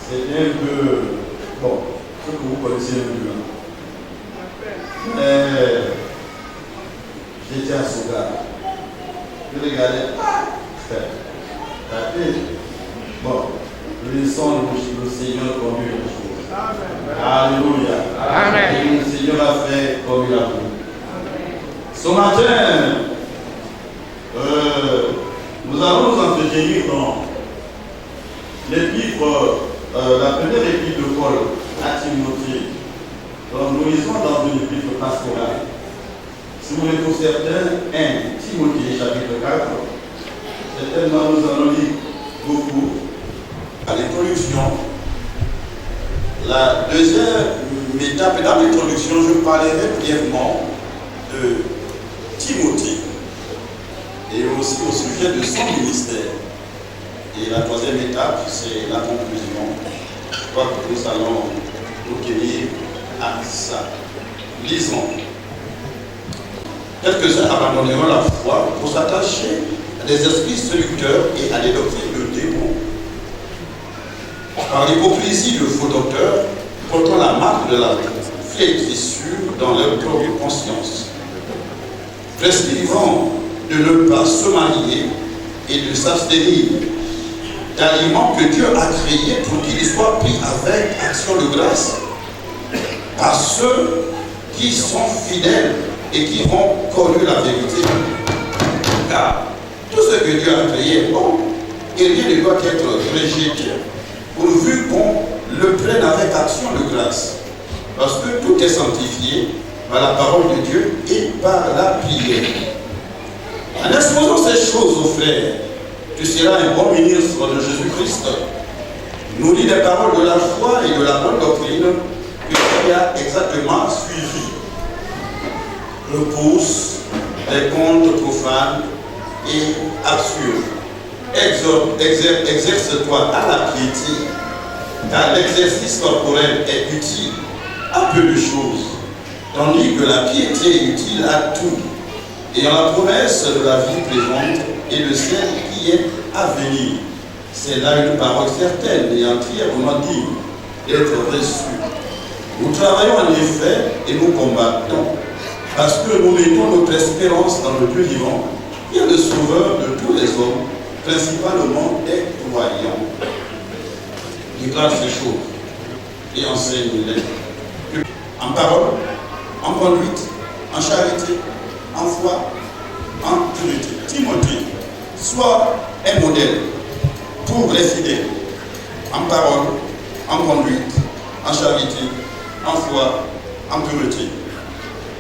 C'est bien que, bon, ce que vous connaissez un peu. Mais j'étais à Soga. Je regardais, bon, laissons le Seigneur conduire les choses. Alléluia. Amen. Et le Seigneur a fait comme il a voulu. Ce matin, nous allons nous entretenir dans l'épître, la première épître de Paul à Timothée. Donc nous lisons dans une épître pastorale. Si vous voulez pour certains, 1 Timothée chapitre 4, certainement nous allons lire beaucoup. À l'introduction, la deuxième étape dans l'introduction, je parlerai brièvement de Timothée et aussi au sujet de son ministère. Et la troisième étape, c'est la conclusion. Je crois que nous allons nous tenir à ça. Lisons. Quelques-uns abandonneront la foi pour s'attacher à des esprits séducteurs et à des doctrines de démons. Par l'hypocrisie de faux docteurs, portant la marque de la flétrissure dans leur propre conscience, prescrivant de ne pas se marier et de s'abstenir d'aliments que Dieu a créés pour qu'ils soient pris avec action de grâce par ceux qui sont fidèles et qui ont connu la vérité. Car tout ce que Dieu a créé est bon et rien ne doit être rejeté pourvu qu'on le prenne avec action de grâce. Parce que tout est sanctifié par la parole de Dieu et par la prière. En exposant ces choses aux frères, tu seras un bon ministre de Jésus-Christ. Nourris des paroles de la foi et de la bonne doctrine que tu as exactement suivi. Repousse les contes profanes et absurdes. Exerce-toi à la piété, car l'exercice corporel est utile à peu de choses, tandis que la piété est utile à tout, ayant la promesse de la vie présente et de celle qui est à venir. C'est là une parole certaine et entièrement digne d'être reçue. Nous travaillons en effet et nous combattons, parce que nous mettons notre espérance dans le Dieu vivant, qui est le sauveur de tous les hommes, principalement des croyants. Déclare ces choses et enseigne-les. En parole, en conduite, en charité, en foi, en pureté. Timothée, sois un modèle pour les fidèles. En parole, en conduite, en charité, en foi, en pureté.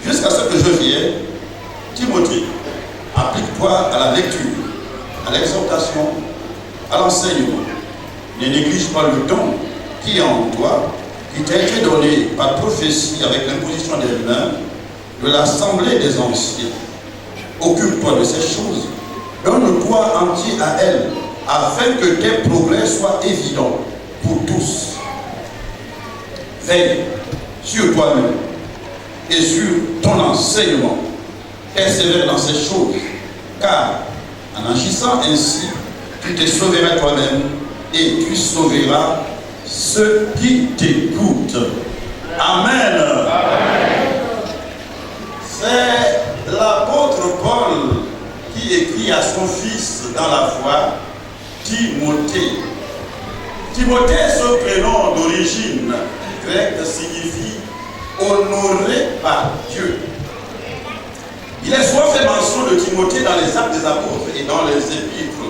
Jusqu'à ce que je vienne, Timothée, applique-toi à la lecture, à l'exhortation, à l'enseignement. Ne néglige pas le don qui est en toi, qui t'a été donné par prophétie avec l'imposition des mains de l'assemblée des anciens. Occupe-toi de ces choses, donne-toi entier à elles, afin que tes progrès soient évidents pour tous. Veille sur toi-même et sur ton enseignement. Persévère dans ces choses, car en agissant ainsi, tu te sauveras toi-même et tu sauveras ceux qui t'écoutent. Amen. Amen. C'est l'apôtre Paul qui écrit à son fils dans la foi, Timothée. Timothée, ce prénom d'origine grecque signifie honoré par Dieu. Il est souvent fait mention de Timothée dans les actes des apôtres et dans les épîtres.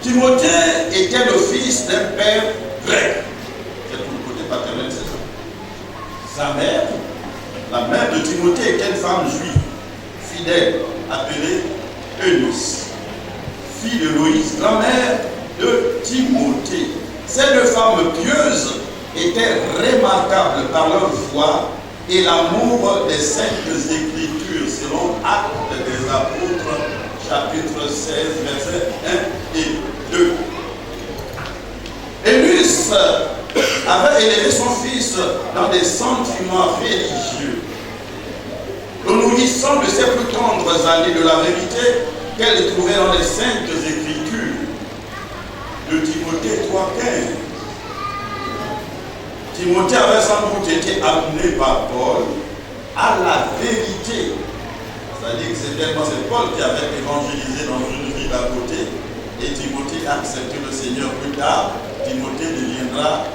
Timothée était le fils d'un père grec. C'est pour le côté paternel, c'est ça. Sa mère, la mère de Timothée, était une femme juive, fidèle, appelée Eunice, fille de Loïs, grand-mère de Timothée. Ces deux femmes pieuses étaient remarquables par leur foi et l'amour des saintes écritures, selon Actes des Apôtres, chapitre 16, versets 1 et 2. Eunice avait élevé son fils dans des sentiments religieux, le nourrissant de ses plus tendres années de la vérité qu'elle trouvait dans les saintes écritures. De Timothée 3,15. Timothée avait sans doute été amené par Paul à la vérité. C'est-à-dire que c'est Paul qui avait évangélisé dans une ville à côté et Timothée a accepté le Seigneur. Plus tard, Timothée deviendra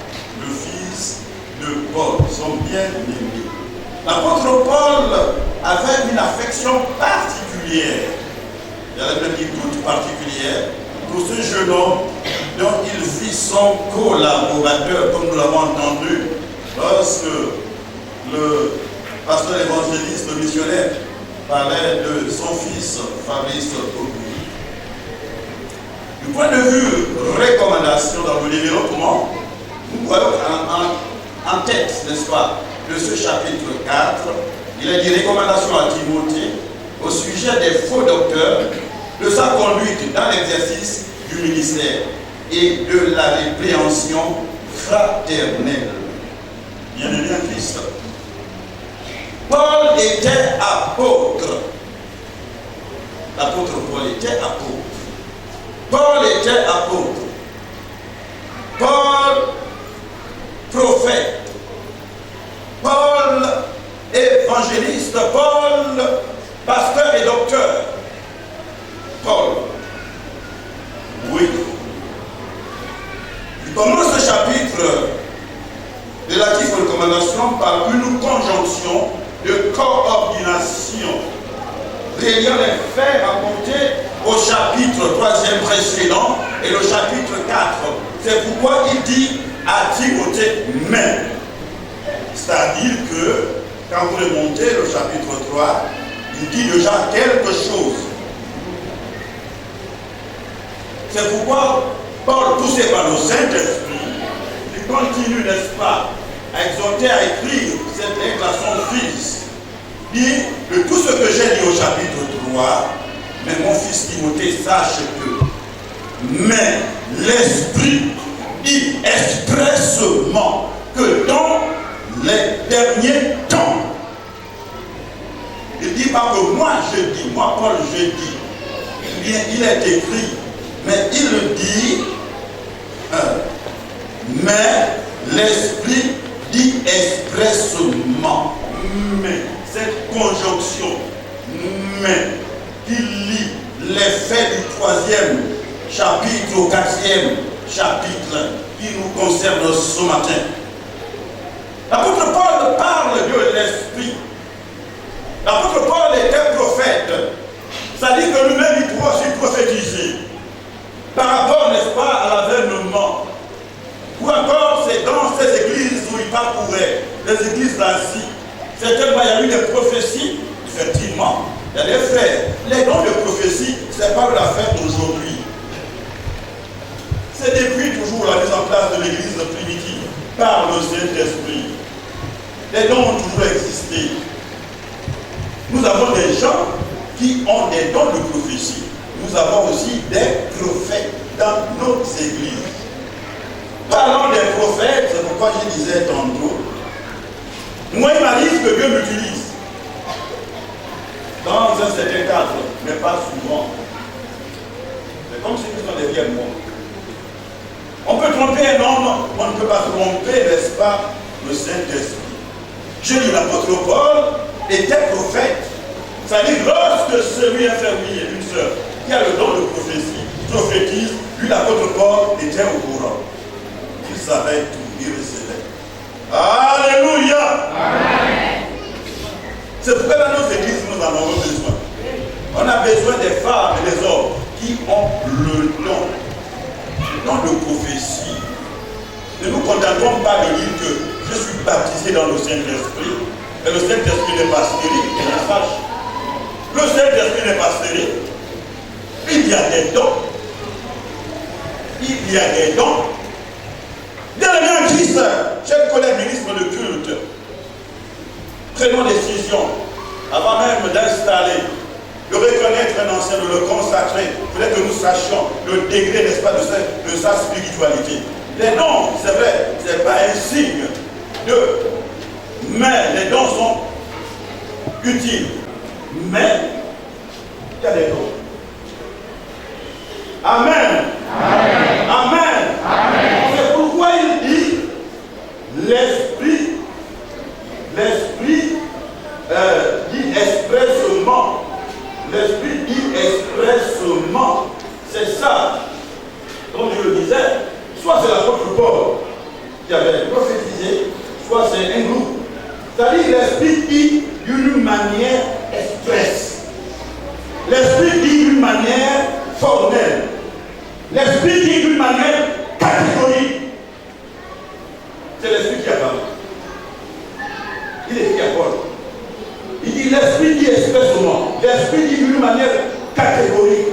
le fils de Paul, son bien-aimé. L'apôtre Paul avait une affection particulière, il y avait même dit toute particulière, pour ce jeune homme dont il fit son collaborateur, comme nous l'avons entendu, lorsque le pasteur évangéliste, le missionnaire, parlait de son fils Fabrice Auguste. Du point de vue recommandation dans le développement, nous voyons en tête, n'est-ce pas, de ce chapitre 4, il est dit recommandation à Timothée au sujet des faux docteurs, de sa conduite dans l'exercice du ministère et de la répréhension fraternelle. Bien-aimé en Christ, Paul était apôtre. L'apôtre Paul était apôtre. Paul était apôtre. Paul, prophète. Paul, évangéliste. Paul, pasteur et docteur. Paul. Oui. Il commence ce chapitre relatif aux recommandations par une conjonction de coordination, reliant les faits racontés au chapitre 3e précédent et le chapitre 4. C'est pourquoi il dit à Timothée, mais. C'est-à-dire que, quand vous remontez le chapitre 3, il dit déjà quelque chose. C'est pourquoi Paul, poussé par le Saint-Esprit, il continue, n'est-ce pas, à exhorter à écrire cette lettre à son fils. Dit de tout ce que j'ai dit au chapitre 3, mais mon fils Timothée, sache que, mais l'Esprit dit expressément que dans les derniers temps, il ne dit pas que moi je dis, moi Paul je dis, bien il est écrit, mais il le dit, mais l'Esprit dit expressément, mais cette conjonction, mais qui lie les faits du 3e chapitre au 4e chapitre qui nous concerne ce matin. L'apôtre Paul parle de l'Esprit. L'apôtre Paul était prophète. Ça dit que lui-même il pourra aussi prophétiser. Par rapport, n'est-ce pas, à l'avènement. Ou encore, c'est dans ces églises où il parcourait, les églises d'Asie. Certainement, il y a eu des prophéties, effectivement. Il y a des frères. Les dons de prophétie, ce n'est pas la fête d'aujourd'hui. C'est depuis toujours la mise en place de l'église primitive par le Saint-Esprit. Les dons ont toujours existé. Nous avons des gens qui ont des dons de prophétie. Nous avons aussi des prophètes dans nos églises. Parlons des prophètes, c'est pourquoi je disais tantôt, moi il m'arrive que Dieu m'utilise dans un certain cadre, mais pas souvent. C'est comme si nous sommes derrière moi. On peut tromper un homme, on ne peut pas tromper, n'est-ce pas, le Saint-Esprit. J'ai dit l'apôtre Paul était prophète. C'est-à-dire lorsque celui infirmier, une sœur, qui a le don de prophétie, prophétise, lui l'apôtre Paul était au courant. Il savait tout, il recevait. Alléluia! Amen. C'est pourquoi dans nos églises, nous en avons besoin. On a besoin des femmes et des hommes qui ont le don de prophétie. Ne nous contentons pas de dire que je suis baptisé dans le Saint-Esprit, et le Saint-Esprit n'est pas stérile, il sache. Le Saint-Esprit n'est pas stérile. Il y a des dons. Il y a des dons. Bien-aimé en Christ, chers collègues ministres de culte, prenons décision, avant même d'installer, de reconnaître un ancien, de le consacrer, il faudrait que nous sachions le degré, n'est-ce pas, de sa spiritualité. Les dons, c'est vrai, ce n'est pas un signe de... Mais les dons sont utiles. Mais, il y a des dons. Amen. Amen. Amen. Amen. C'est pourquoi il dit, les Paul qui avait prophétisé, soit c'est un groupe. C'est-à-dire l'esprit dit d'une manière expresse. L'esprit dit d'une manière formelle. L'esprit dit d'une manière catégorique. C'est l'esprit qui a parlé. Il est qui à Paul. Il dit l'esprit dit expressément. L'esprit dit d'une manière catégorique.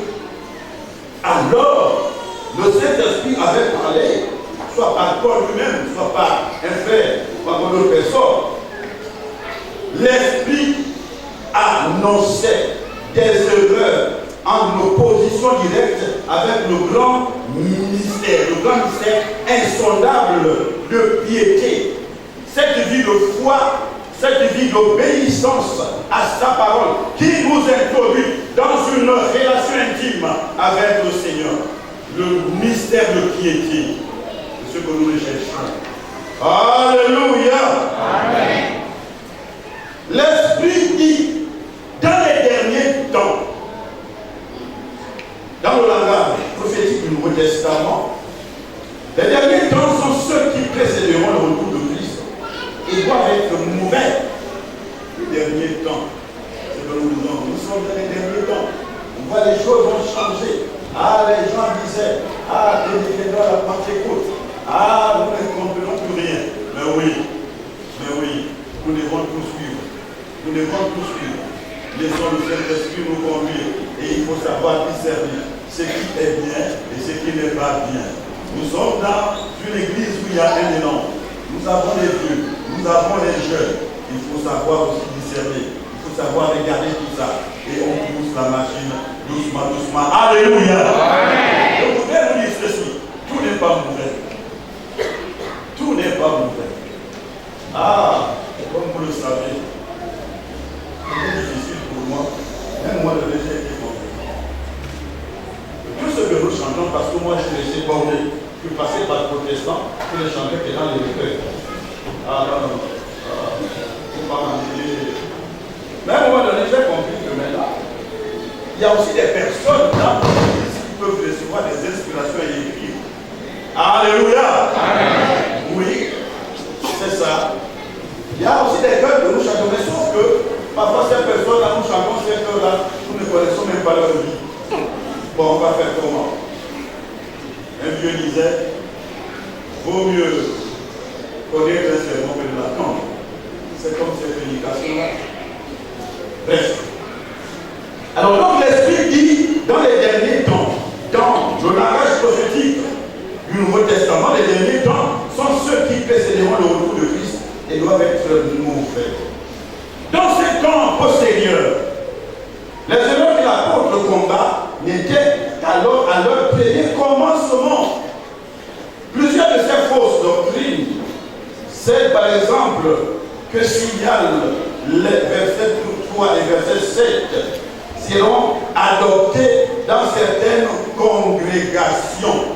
Alors, le Saint-Esprit avait parlé, soit par Paul lui-même, soit par un frère, soit par d'autres personnes. L'Esprit annonçait des erreurs en opposition directe avec le grand mystère insondable de piété. Cette vie de foi, cette vie d'obéissance à sa parole qui nous introduit dans une relation intime avec le Seigneur. Le mystère de piété, c'est ce que nous recherchons. Alléluia. Amen. L'Esprit dit, dans les derniers temps, dans le langage prophétique du Nouveau Testament, les derniers temps sont ceux qui précéderont le retour de Christ et doivent être mauvais. Les derniers temps, c'est que nous disons, nous sommes dans les derniers temps. On voit les choses vont changer. Ah, les gens disaient, ah, dès à la Pentecôte, ah, nous ne comprenons plus rien. Mais oui, nous devons tout suivre. Nous devons tout suivre. Laissons le Saint-Esprit nous conduire. Et il faut savoir discerner ce qui est bien et ce qui n'est pas bien. Nous sommes dans une église où il y a un élan. Nous avons les vieux, nous avons les jeunes. Il faut savoir aussi discerner. Il faut savoir regarder tout ça. Et on pousse la machine doucement, doucement. Alléluia. Je voudrais vous dire ceci. Tout n'est pas mauvais. Tout n'est pas mauvais. Ah, comme vous le savez, c'est difficile pour moi. Même moi, le léger est mauvais. Tout ce que nous chantons, parce que moi, je suis laissé border. Je suis passé par le protestant, pour les chanter qui est dans les recueils. Ah non, non. Faut pas m'enlever. Mais à un moment donné, j'ai compris que maintenant, il y a aussi des personnes dans l'Église qui peuvent recevoir des inspirations et écrire. Alléluia. Amen. Oui, c'est ça. Il y a aussi des cœurs que nous chantons, mais sauf que parfois ces personnes-là, nous chantons ces cœurs-là, nous ne connaissons même pas leur vie. Bon, on va faire comment? Un vieux disait, vaut mieux connaître un sermon que de l'attendre. C'est comme ces prédications-là. Bref. Alors donc l'Esprit dit, dans les derniers temps, dans le langage prophétique du Nouveau Testament, les derniers temps sont ceux qui précéderont le retour de Christ et doivent être mauvais. Dans ces temps postérieurs, les erreurs que l'apôtre combat n'étaient qu'alors à leur premier commencement. Plusieurs de ces fausses doctrines, celles par exemple que signalent les versets 3 et verset 7, seront adoptées dans certaines congrégations.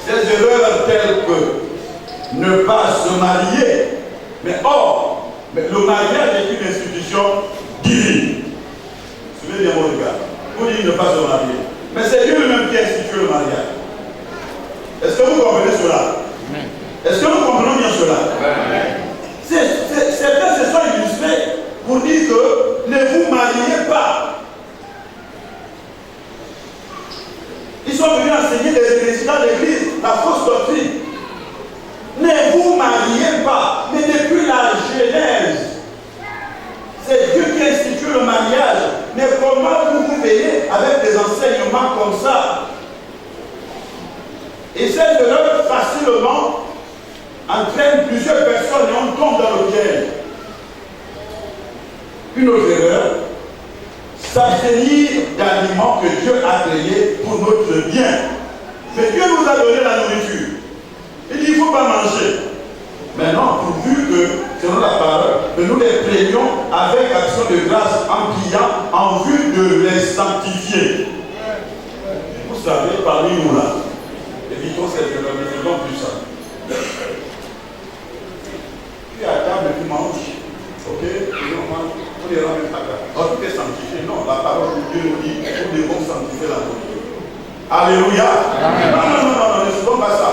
Ces erreurs telles que ne pas se marier, mais le mariage est une institution divine. Suivez bien mon regard. Vous dites ne pas se marier. Mais c'est Dieu lui-même qui a institué le mariage. Est-ce que vous comprenez cela? Est-ce que nous comprenons bien cela? Certains se sont illustrés pour dire que ne vous mariez pas. Ils sont venus enseigner des présidents d'église la fausse doctrine. Ne vous mariez pas. Mais depuis la Genèse, c'est Dieu qui institue le mariage. Mais comment vous venez avec des enseignements comme ça? Et cette erreur facilement entraîne plusieurs personnes et on tombe dans le piège. Une autre erreur, s'abstenir d'aliments que Dieu a créés pour notre bien. Mais Dieu nous a donné la nourriture. Il dit il ne faut pas manger. Maintenant, pourvu que, selon la parole, que nous les prenions avec action de grâce en priant en vue de les sanctifier. Vous savez, parmi nous là, évitons cette erreur, ne faisons plus ça. Tu es à table et tu manges. Ok? On ne rend même pas là. Oh, tout est sanctifié. Non, la parole de Dieu nous dit nous devons sanctifier la nourriture. Alléluia. Non, ne faisons pas ça.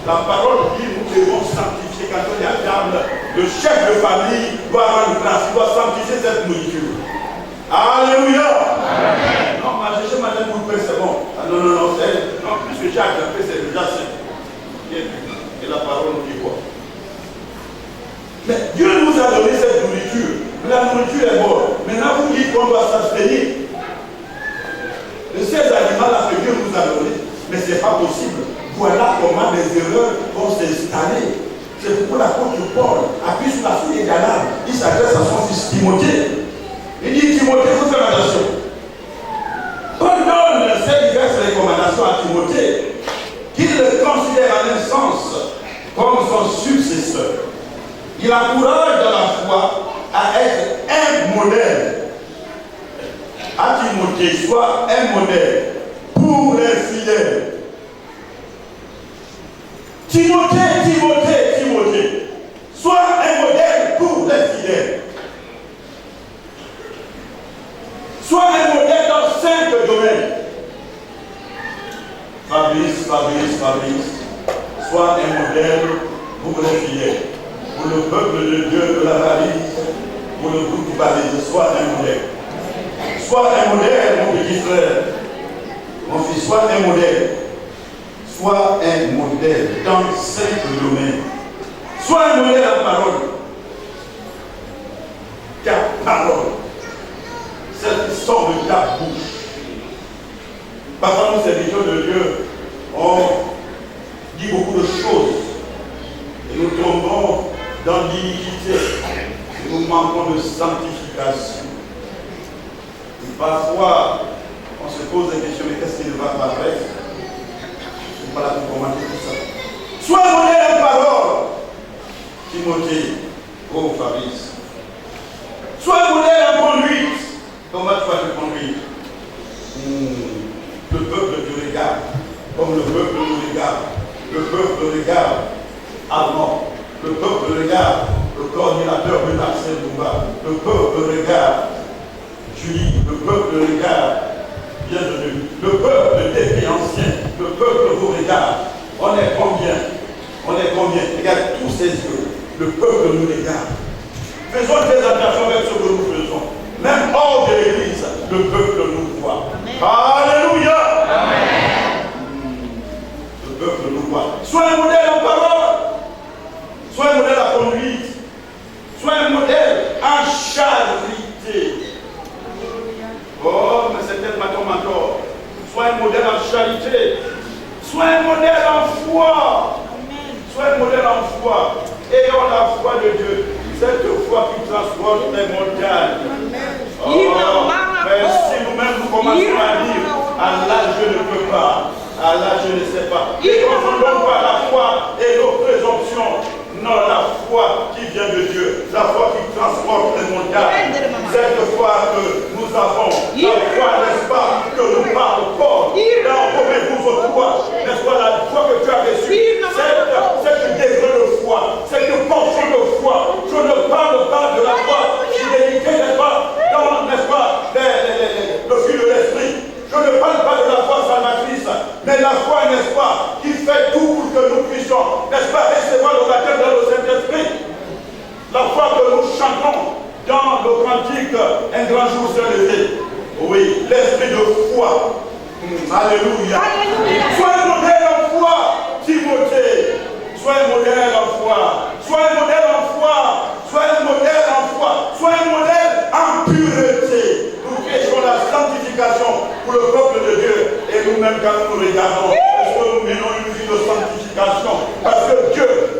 La parole dit nous devons sanctifier. Quand on y a table, le chef de famille doit avoir une place, il doit sanctifier cette nourriture. Alléluia. Amen. Non, ma j'ai madame vous le c'est bon. Ah, non, puisque j'ai accepté, c'est déjà simple. Et la parole nous dit quoi? Mais Dieu nous a donné cette nourriture. La nourriture est bonne. Maintenant, vous dites qu'on doit s'abstenir de ces aliments-là que Dieu nous a donnés. Mais ce n'est pas possible. Voilà comment les erreurs vont s'installer. C'est pourquoi l'apôtre Paul appuie sur la souligne d'Anna. Il s'adresse à son fils Timothée. Il dit Timothée, il faut faire attention. Paul donne ces diverses recommandations à Timothée qu'il le considère en un sens comme son successeur. Il encourage dans la foi à être un modèle. À Timothée, soit un modèle pour les fidèles. Timothée, sois un modèle pour les fidèles. Sois un modèle dans 5 domaines. Fabrice, sois un modèle pour les fidèles. Pour le peuple de Dieu de la valise, pour le groupe du valise, sois un modèle. Sois un modèle, mon petit frère. Mon fils, sois un modèle. Sois un modèle dans 5 domaines. Sois un modèle en parole. Ta parole, celle qui sort de ta bouche. Parfois, nous, serviteurs de Dieu, on dit beaucoup de choses. Et nous tombons dans l'iniquité. Et nous manquons de sanctification. Et parfois, on se pose la question, mais qu'est-ce qui ne va pas faire? Je ne suis pas là pour commenter tout ça. Sois modèle en parole. Timothée, oh Fabrice. Sois modèle en conduite. Comment tu vas te conduire? Le peuple te regarde. Comme le peuple nous regarde. Le peuple regarde Armand. Le peuple regarde le coordinateur de Marcel Douba. Le peuple regarde Julie. Le peuple regarde bienvenue. Le peuple des pays anciens. Le peuple vous regarde. On est combien? Regarde tous ces yeux. Le peuple nous regarde. Faisons très attention avec ce que nous faisons. Même hors de l'église, le peuple nous voit. Alléluia. Amen. Le peuple nous voit. Sois un modèle en parole. Sois un modèle en conduite. Sois un modèle en charité. Oh, mais c'est tellement ton mentor. Sois un modèle en charité. Sois un modèle en foi. Sois un modèle en foi. Ayons la foi de Dieu. Cette foi qui transporte les montagnes. Oh, mais si nous-mêmes nous commençons à dire, Allah je ne peux pas, Allah je ne sais pas. Ne confondons pas la foi et nos présomptions. Non, la foi qui vient de Dieu, la foi qui transporte les montagnes. Cette foi que nous avons, la foi, n'est-ce pas, que nous parle Paul dans Romains 12:3, n'est-ce pas, la foi que tu as reçue, cette degré de foi, cette portion de foi. Je ne parle pas de la foi fidélité, n'est-ce pas, dans, n'est-ce pas, le fil de l'esprit. Je ne parle pas de la foi salvatrice, mais la foi, n'est-ce pas, qui fait tout pour que nous puissions, n'est-ce pas, recevoir le baptême dans le Saint-Esprit. La foi que nous chantons dans le cantique, un grand jour se lever. Oui, l'esprit de foi. Alléluia. Sois un modèle en foi, Timothée. Sois un modèle en foi. Sois un modèle en foi. Sois un modèle en foi. Sois un modèle en pureté. Nous prêchons la sanctification pour le peuple de Dieu. Et nous-mêmes, quand nous regardons, est-ce que nous menons une vie de sanctification? Parce que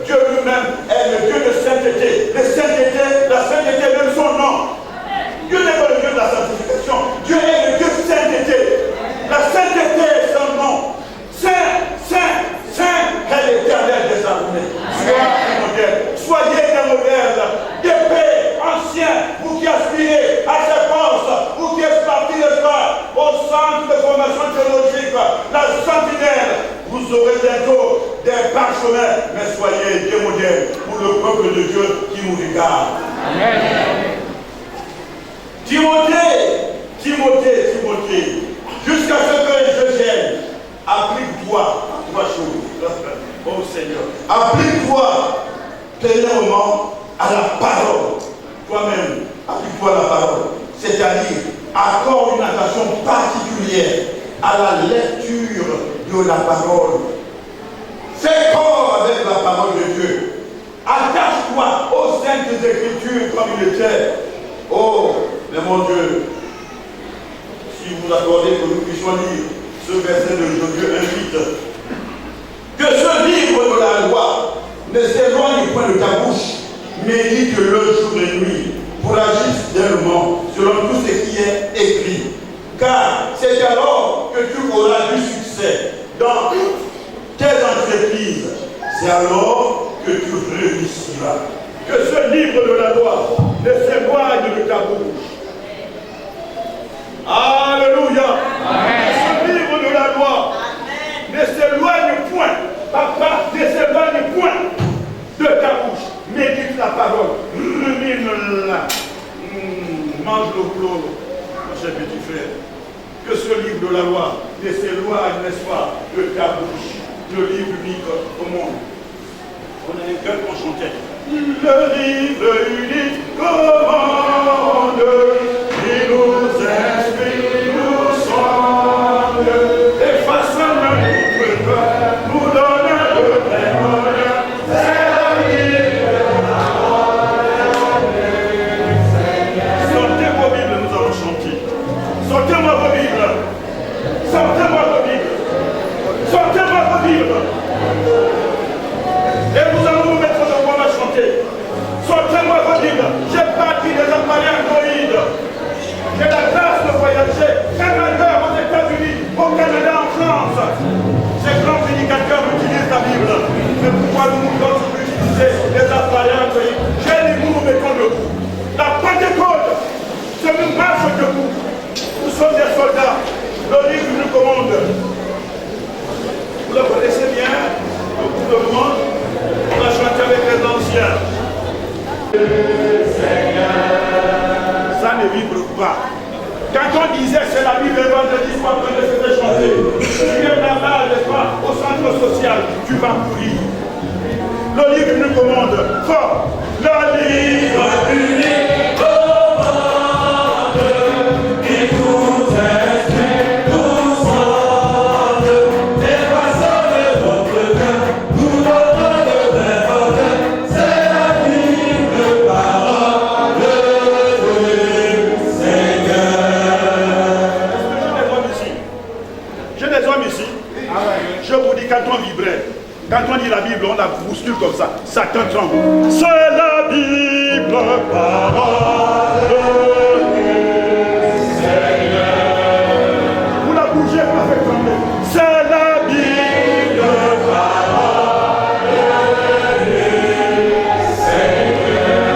Dieu lui-même est le Dieu de sainteté. La sainteté, même son nom. Dieu n'est pas le Dieu de la sanctification. Dieu est le Dieu de sainteté. La sainteté est son nom. Saint est l'Éternel des armées. Sois un modèle. Soyez des modèles d'épée anciens, vous qui aspirez à ces postes, vous qui êtes partis au centre de formation théologique, la sentinelle. Vous aurez bientôt des parchemins, mais soyez des modèles pour le peuple de Dieu qui nous regarde. Amen. Timothée, jusqu'à ce que je vienne, applique-toi à 3 choses. Oh Seigneur. Applique-toi pleinement à la parole. Toi-même, applique-toi à la parole. C'est-à-dire, accorde une attention particulière à la lecture de la parole. Fais corps avec la parole de Dieu. Attache-toi aux saintes écritures comme il était. Oh, mais mon Dieu, si vous accordez que nous puissions lire ce verset de Josué 1:8, que ce livre de la loi ne s'éloigne point de ta bouche, médite-le jour et nuit, pour agir fidèlement selon tout ce qui est écrit. Car c'est alors que tu auras du succès dans toutes tes entreprises. C'est alors que tu réussiras. Que ce livre de la loi ne s'éloigne de ta bouche. Alléluia. Ce livre de la loi ne s'éloigne point. Papa, ne s'éloigne point de ta bouche. Médite la parole. Rumine-la. Mange le clos, mon cher petit frère. Que ce livre de la loi ne s'éloigne, n'est-ce pas, de ta bouche. Le livre unique au monde. On a un cœur qu'on chantait. Le livre unique commande, il nous inspire, nous sonde, et façonne notre cœur, nous donne le vrai bonheur. C'est la vie de la parole. Sortez vos Bibles, nous allons chanter. Sortez-moi vos Bibles. Sortez-moi vos Bibles. Sortez-moi vos Bibles. Et nous allons nous mettre de quoi à chanter. Sortez-moi vos Bibles. J'ai parti des appareils androïdes. J'ai la grâce de voyager. Canada, aux États-Unis, au Canada, en France. Ces grands prédicateurs utilisent la Bible. Mais pourquoi nous devons utiliser les appareils androïdes? J'ai dit, nous nous mettons debout. La Pentecôte, c'est une marche debout. Nous sommes des soldats. Le livre nous commande. Vous le connaissez bien, le gouvernement. On a chanté avec les anciens. Ça ne vibre pas. Quand on disait c'est la Bible le vendredi soir quand je faisais chanter, tu viens là-bas, n'est-ce pas, au centre social, tu vas courir. Le livre nous commande fort. Le livre unique commande, il nous inspire, nous sonde, et façonne notre cœur, nous donne le vrai bonheur. C'est la vive parole du Seigneur. J'ai des hommes ici. Je vous dis, quand on vibrait, quand on dit la Bible, on la bouscule comme ça. Satan tremble. C'est la Bible, parole du Seigneur. Vous la bougez, pas fait trembler. C'est la Bible, parole du Seigneur.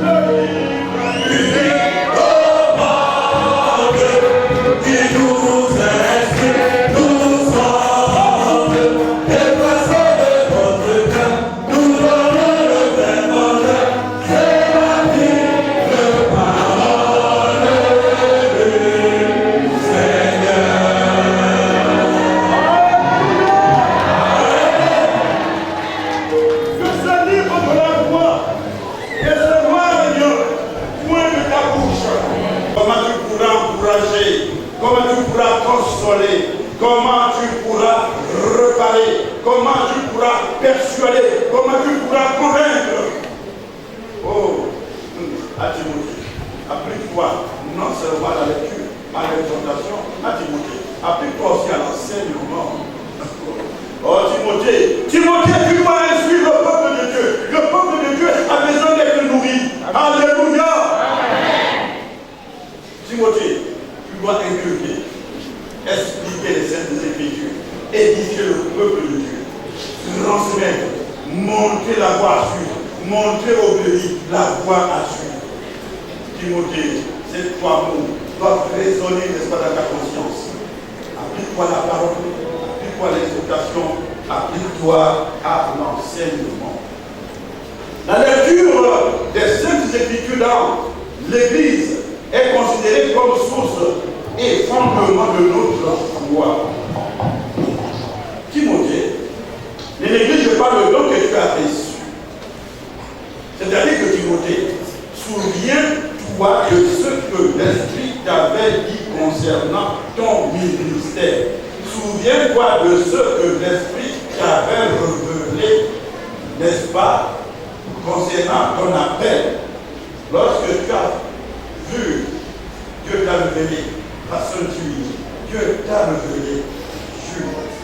Le livre unique commande, il nous inspire, nous sonde, et façonne notre cœur, nous donne le vrai bonheur. C'est la vive parole du Seigneur. Que ce livre de la loi ne s'éloigne point de ta bouche. Comment tu pourras encourager, comment tu pourras consoler, comment tu pourras réparer, comment tu pourras persuader, comment tu pourras convaincre. Oh, à Timothée, applique-toi non seulement à la lecture, à l'exhortation, à Timothée, applique-toi aussi à l'enseignement. Oh Timothée, tu dois instruire le peuple de Dieu. Le peuple de Dieu a besoin d'être nourri. Alléluia. Timothée, tu dois inculquer, expliquer les saintes écritures, édifier le peuple de Dieu, transmettre, montrer la voie à suivre, montrer au pays la voie à suivre. Timothée, ces trois mots doivent résonner, n'est-ce pas, dans ta conscience. Applique-toi la parole, applique-toi l'exhortation, applique-toi à l'enseignement. La lecture des saintes écritures dans l'Église est considérée comme source et fondement de notre foi. Timothée, ne néglige pas le don que tu as reçu. C'est-à-dire que Timothée, souviens-toi de ce que l'Esprit t'avait dit concernant ton ministère. Souviens-toi de ce que l'Esprit t'avait révélé, n'est-ce pas, concernant ton appel. Lorsque tu as vu, Dieu t'a révélé, façon tu Dieu t'a révélé,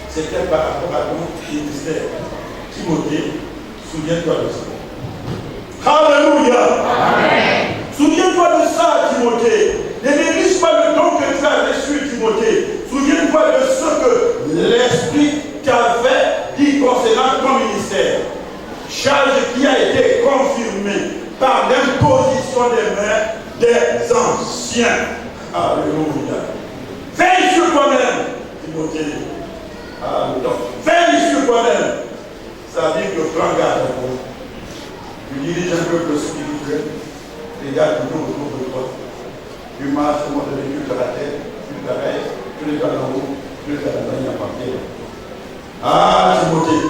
c'était par rapport à ton ministère. Timothée, souviens-toi de ça. Alléluia. Amen. Souviens-toi de ça, Timothée. Ne néglige pas le don que tu as reçu, Timothée. Souviens-toi de ce que l'Esprit t'avait dit concernant ton ministère. Charge qui a été confirmée par l'imposition des mains des anciens. Alléluia. Veille sur toi-même, Timothée. Alléluia. Veille sur toi-même. Ça veut dire que prends garde à toi. Tu diriges un peuple spirituel. Regarde toujours autour de toi. Tu marches au monde de Dieu sur la terre. Tu t'arrêtes. Tu les gardes en haut. Tu les gardes en bas. Timothée.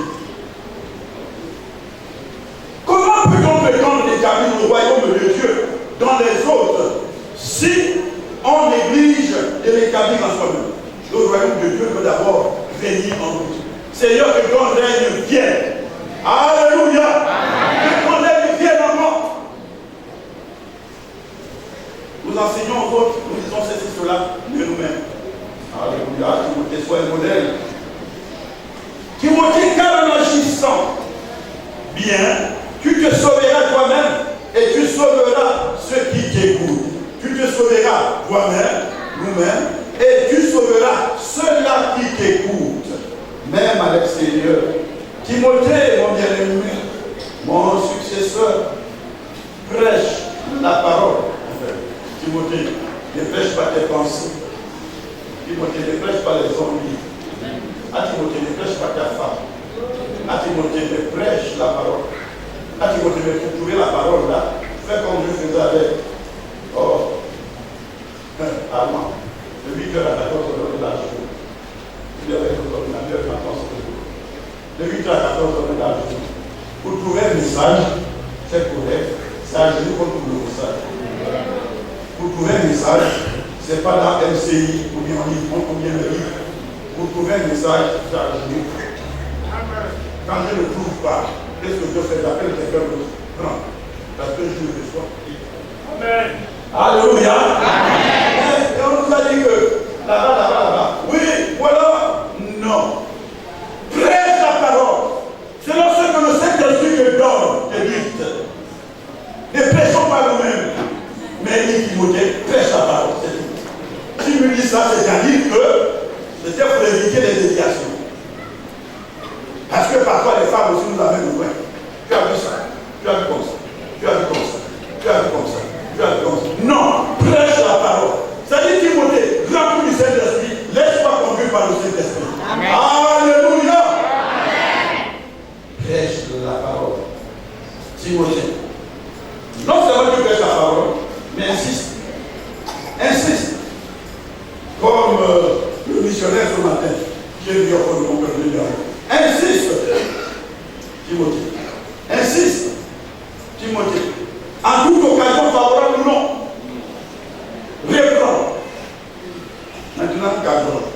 Comment peut-on prétendre établir le royaume de Dieu dans les autres si on néglige de l'établir en soi-même? Le royaume de Dieu peut d'abord venir en nous. Seigneur, que ton règne vienne. Alléluia. Que ton règne vienne en moi. Nous enseignons aux autres, nous disons ceci, cela, mais nous-mêmes. Alléluia. Timothée, sois un modèle. Timothée, car en agissant bien, tu te sauveras toi-même et tu sauveras ceux qui t'écoutent. Tu te sauveras toi-même, nous-mêmes, et tu sauveras ceux-là qui t'écoutent, même à l'extérieur. Timothée, mon bien-aimé, mon successeur, prêche la parole. Timothée, ne prêche pas tes pensées. Timothée, ne prêche pas les envies. Timothée, ne prêche pas ta femme. Timothée, ne prêche la parole. Timothée, ne trouver la parole là. Fais comme je faisais avec. Allemand. De 8h à 14h de la journée. Il y avait un ordinateur qui m'a construit. De 8h à 14h de la journée. Pour trouver un message, c'est correct. C'est à genoux qu'on trouve le message. Pour trouver un message, ce n'est pas dans MCI ou bien en livre, ou bien le livre. Pour trouver un message, c'est à genoux. Quand je ne trouve pas, qu'est-ce que je fais? J'appelle quelqu'un d'autre. Non. Parce que je le reçois. Amen. Alléluia. Amen. Et on nous a dit que là-bas. Oui, voilà. Non. Prêche la parole. Selon ce que le Saint-Esprit te donne, te dicte. Ne prêchons pas nous-mêmes. Mais dit Timothée, prêche la parole. C'est tout. Si me dis ça, c'est-à-dire que c'était pour éviter les déviations. Parce que parfois les femmes aussi nous avaient besoin. Tu as vu ça, tu as vu comme ça, tu as vu comme ça, tu as vu comme ça, tu as vu comme ça. Non, prêche la parole. C'est-à-dire Timothée, remplis du Saint-Esprit, laisse-toi conduire par le Saint-Esprit. Alléluia. Prêche la parole. Timothée. Non seulement tu prêches la parole, mais insiste. Insiste. Comme le missionnaire ce matin, j'ai vu au fond de mon cœur de Dieu. Insiste. Timothée. Insiste. Timothée. En toute occasion favorable ou non. Reprends. Maintenant, cadrons.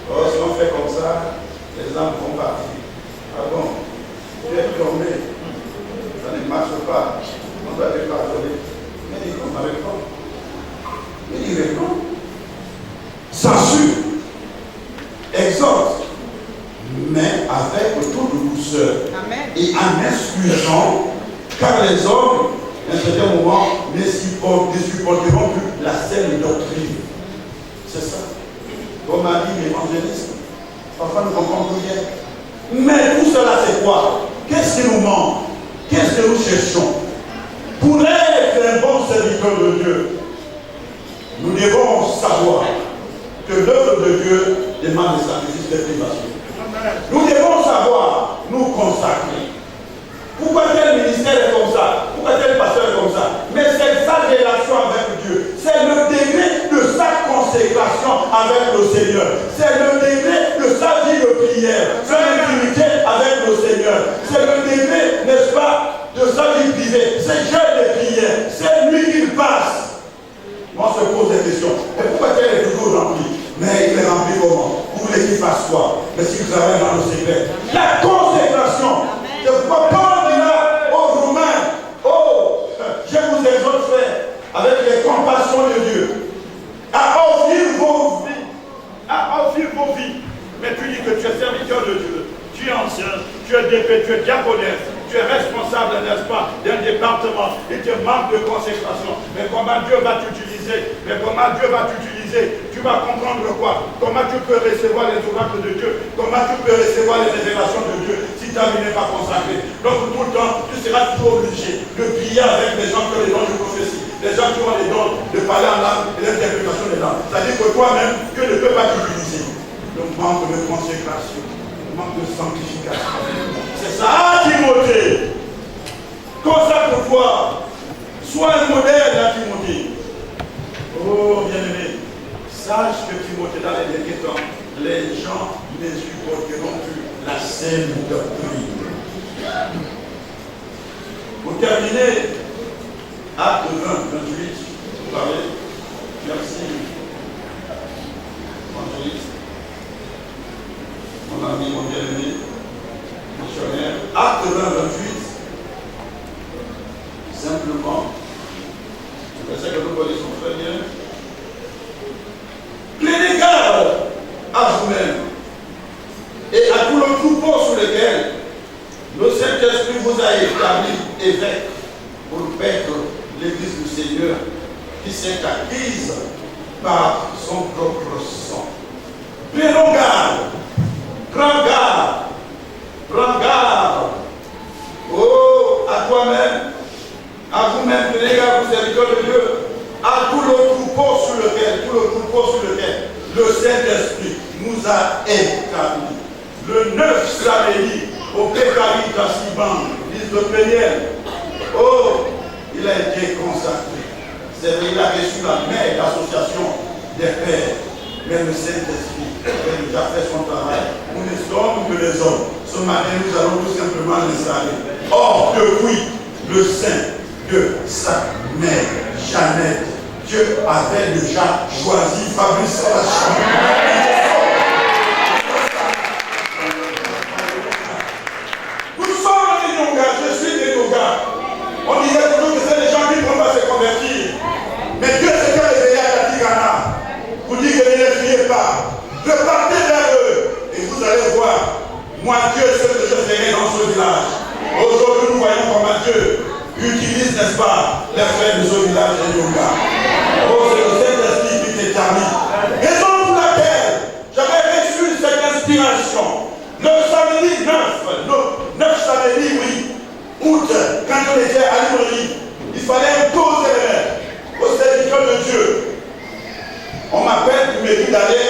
Oh, si on fait comme ça, les âmes vont partir. Ah bon, tu es tombé. Ça ne marche pas. On doit te pardonner. Mais il répond. Il répond. Censure. Exhorte. Mais avec beaucoup de douceur. Amen. Et en excusant, car les hommes, à un certain moment, ne supporteront plus la saine doctrine. C'est ça. Comme a dit l'évangéliste, parfois nous comprenons bien. Mais tout cela, c'est quoi? Qu'est-ce qui nous manque? Qu'est-ce que nous cherchons? Pour être un bon serviteur de Dieu, nous devons savoir que l'œuvre de Dieu demande des sacrifices de privation. Nous devons savoir nous consacrer. Pourquoi tel ministère est comme ça? Pourquoi tel pasteur est comme ça? Mais c'est sa relation avec Dieu. C'est le degré de sa conscience consécration avec le Seigneur. C'est le début de sa vie de prière, son intimité avec le Seigneur. C'est le début, n'est-ce pas, de sa vie privée. C'est jeûne de prière. C'est lui qu'il passe. On se pose des questions. Et pourquoi elle est toujours remplie? Mais il est rempli comment? Vous voulez qu'il fasse quoi? Mais s'il travaille dans le secret. La consécration. Je vois Paul dira aux Romains, oh, je vous exhorte, frère, avec les compassions de Dieu, à offrir vos vies. À offrir vos vies. Mais tu dis que tu es serviteur de Dieu. Tu es ancien, tu es DP, tu es diaconesse. Tu es responsable, n'est-ce pas, d'un département et tu manques de consécration. Mais comment Dieu va t'utiliser? Mais comment Dieu va t'utiliser? Tu vas comprendre quoi? Comment tu peux recevoir les oracles de Dieu? Comment tu peux recevoir les révélations de Dieu si ta vie n'est pas consacrée? Donc tout le temps, tu seras toujours obligé de prier avec les gens qui ont les dons de prophétie, les gens qui ont les dons de parler en langue et l'interprétation des langues. C'est-à-dire que toi-même, Dieu ne peut pas t'utiliser. Donc manque de consécration, manque de sanctification. C'est ça, Timothée. Consacre-toi. Sois un modèle à Timothée. Oh, bien-aimé, sache que Timothée, dans les derniers temps, les gens ne supporteront plus la saine doctrine. Pour terminer, acte 20, 28, vous parlez. Merci. Évangéliste. Mon ami, mon bien-aimé. Acte 20, 28, simplement, le verset que nous connaissons très bien. Prenez garde à vous-même et à tout le troupeau sur lequel le Saint-Esprit vous a établi évêque pour paître l'Église du Seigneur qui s'est acquise par son propre sang. Prenons garde, prends garde. Prends garde. Oh, à toi-même, à vous-même, prenez garde, vous serviteurs de Dieu, à tout le troupeau sur lequel le Saint-Esprit nous a établis. Le 9 samedi, au Pécari d'Assiban, l'église de Péniel, oh, il a été consacré. C'est vrai, il a reçu la main d'association des pères. Mais le Saint-Esprit a déjà fait son travail. Nous ne sommes que les hommes. Ce matin, nous allons tout simplement l'installer. Or, depuis le sein de sa mère, Jeannette, Dieu avait déjà choisi Fabrice à la chambre. Nous sommes des Nyongas, je suis des Nyongas. On disait toujours que c'est des gens qui ne vont pas se convertir. Mais Dieu s'est réveillé à Katigana. Vous dites que ne les fiez pas. Repartez vers eux et vous allez voir. Moi, Dieu, ce que je ferai dans ce village. Aujourd'hui, nous voyons comment Dieu utilise, n'est-ce pas, les frères de ce village de Yoga. Oh, c'est le Saint-Esprit qui t'établit. Raison pour laquelle j'avais reçu cette inspiration. Le samedi 9 samedi, oui, août, quand on était à Libreville, il fallait imposer les mains au serviteur de Dieu. On m'appelle pour me dire d'aller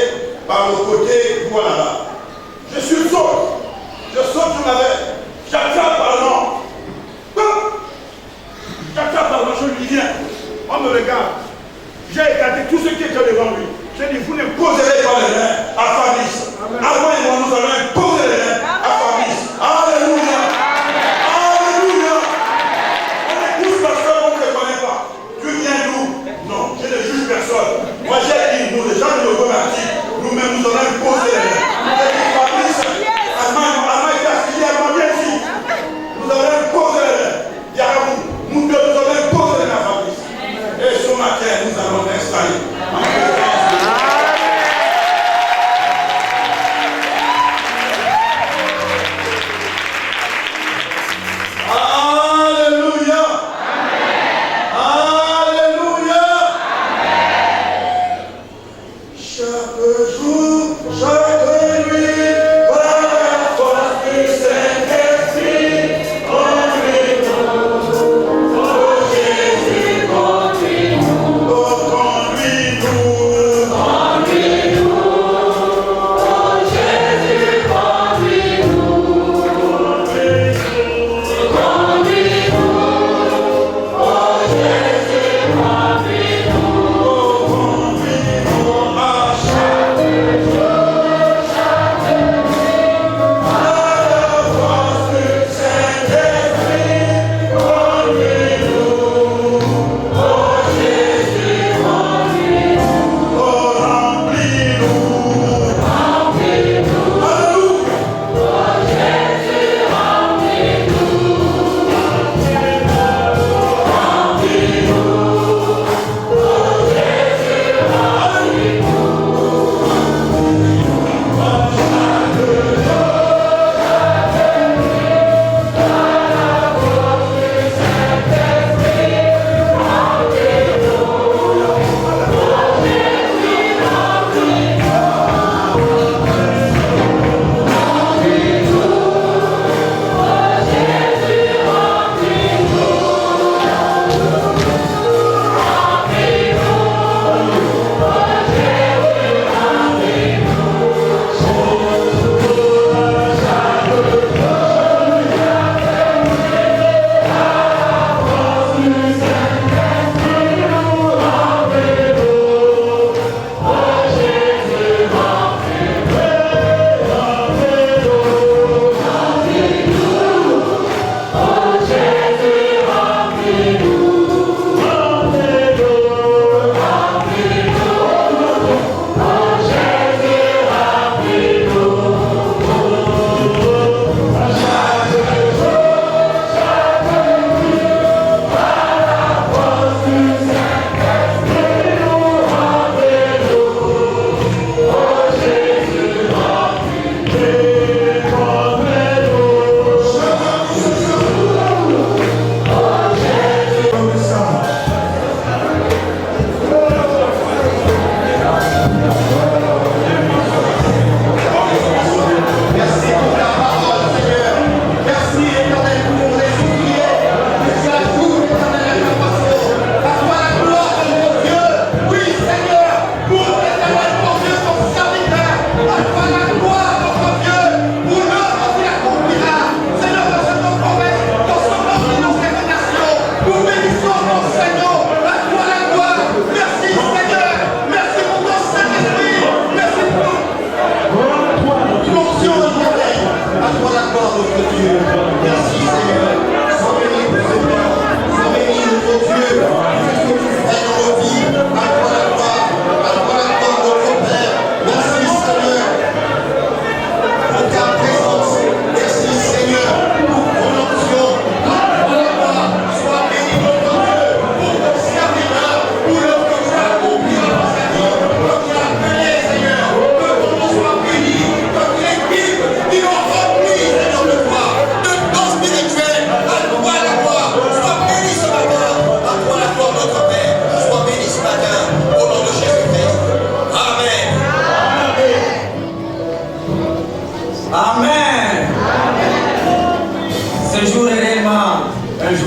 par le côté droit là-bas. Je suis saut. Je saute sur la veille. J'attrape par le nom. J'attrape par le nom, je lui viens. On me regarde. J'ai écarté tout ce qui était devant lui. J'ai dit, vous ne poserez pas les mains à Fabrice. Avant et moi, nous allons imposer les mains à Fabrice. Alléluia. Alléluia. On est tous pasteurs, on ne les connaît pas. Tu viens d'où? Non, je ne juge personne. Moi, j'ai dit, nous, les gens de nos bâtis, nous-mêmes, nous allons imposer les mains. Fabrice, nous allons imposer les mains. Yarabou, nous allons imposer les mains à Fabrice. Et ce matin, nous allons l'installer. Alléluia. Alléluia. Chaque jour, chaque nuit, par la force du Saint-Esprit, conduis-nous. Oh Jésus, conduis-nous. Oh, conduis-nous. Conduis-nous. Oh Jésus, conduis-nous. Conduis-nous. Conduis-nous. Oh Jésus, conduis-nous. Oh, conduis-nous.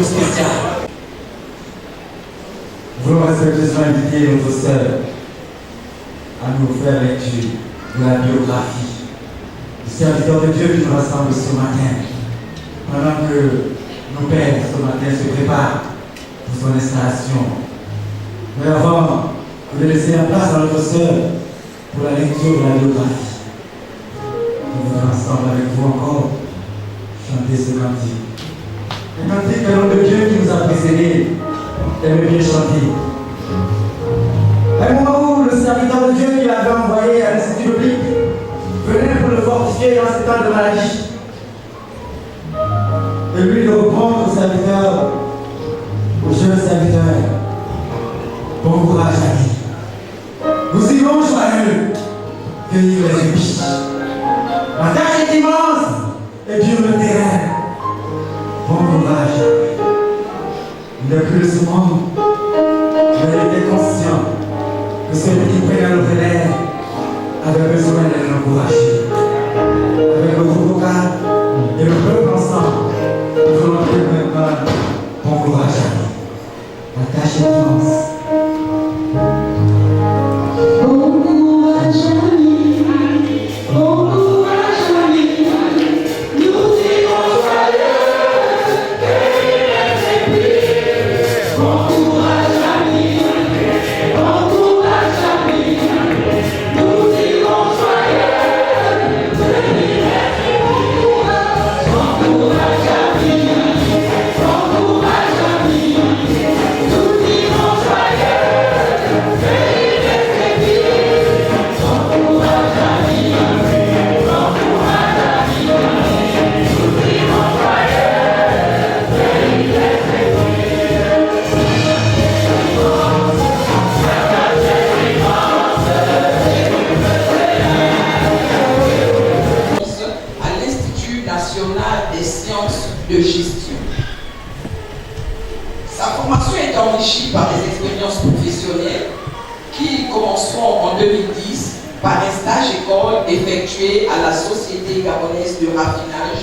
spéciale. Nous voulons respectueusement inviter notre sœur à nous faire lecture de la biographie du serviteur de Dieu qui nous rassemble ce matin, pendant que nos pères ce matin se préparent pour son installation. Mais avant de laisser la place à notre sœur pour la lecture de la biographie, nous voudrons ensemble avec vous encore chanter ce cantique. Un cantique que l'homme de Dieu qui nous a précédés aime bien chanter. À un moment où le serviteur de Dieu qui l'avait envoyé à l'Institut biblique venait pour le fortifier dans cet temps de maladie. Et lui de reprendre au serviteur, au jeune serviteur, bon courage à lui. Nous irons joyeux cueillir les épis. La tâche est immense et dur le terrain. Bon courage. Il n'est plus de ce monde, mais il était conscient que celui qui prenait le relais avait besoin d'être encouragé. Avec le groupe vocal et le peuple ensemble, nous allons maintenant bon courage à lui. La tâche est immense. De gestion. Sa formation est enrichie par des expériences professionnelles qui commenceront en 2010 par un stage école effectué à la Société gabonaise de raffinage,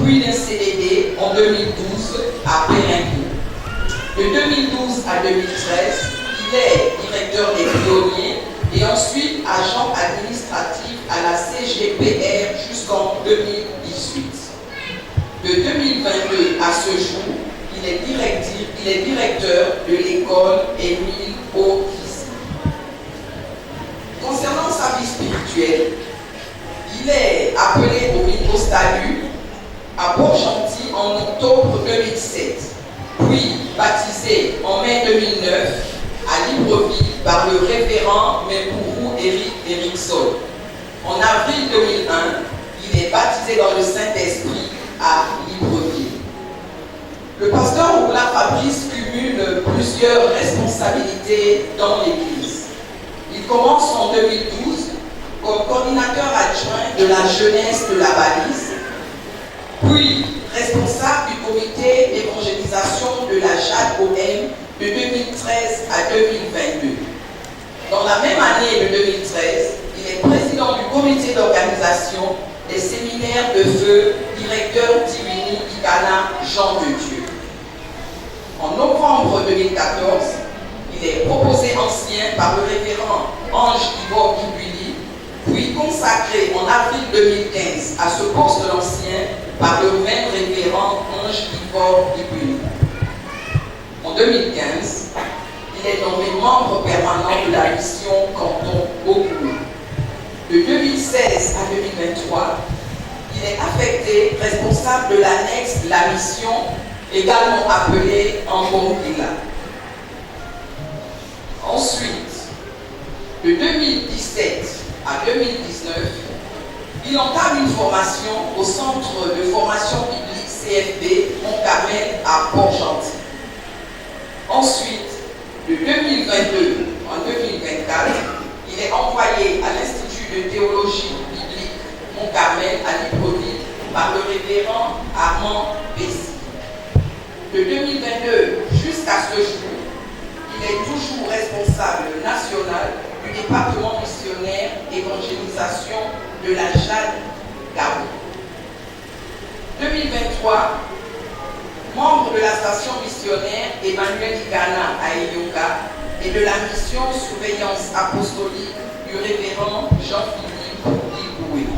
puis d'un CDD en 2012 à Périncourt. De 2012 à 2013, il est directeur des pionniers et ensuite agent administratif à la CGPR jusqu'en 2018. De 2022 à ce jour, il est directeur de l'école Émile Aukis. Concernant sa vie spirituelle, il est appelé au salut à Port-Gentil en octobre 2007, puis baptisé en mai 2009 à Libreville par le révérend Mempourou Eric Erickson. En avril 2001, il est baptisé dans le Saint-Esprit à Libreville. Le pasteur Oula Fabrice cumule plusieurs responsabilités dans l'Église. Il commence en 2012 comme coordinateur adjoint de la jeunesse de la Balise, puis responsable du comité d'évangélisation de la Jade Bohème de 2013 à 2022. Dans la même année de 2013, il est président du comité d'organisation des séminaires de feu, directeur d'Iwini Igana Jean de Dieu. En novembre 2014, il est proposé ancien par le révérend Ange Ivor Iwili, puis consacré en avril 2015 à ce poste d'ancien par le même révérend Ange Ivor Iwili. En 2015, il est nommé membre permanent de la mission Canton Bokoulou. De 2016 à 2023, il est affecté responsable de l'annexe La Mission, également appelée Ambongila. Ensuite, de 2017 à 2019, il entame une formation au Centre de formation biblique CFB Mont-Carmel à Port-Gentil. Ensuite, de 2022 en 2024, il est envoyé à l'Institut de théologie biblique Mont-Carmel à Libreville par le révérend Armand Bessi. De 2022 jusqu'à ce jour, il est toujours responsable national du département missionnaire évangélisation de la Jade Gabon. 2023, membre de la station missionnaire Emmanuel Ghana à Eyoka et de la mission surveillance apostolique du révérend Jean-Philippe Ligoué.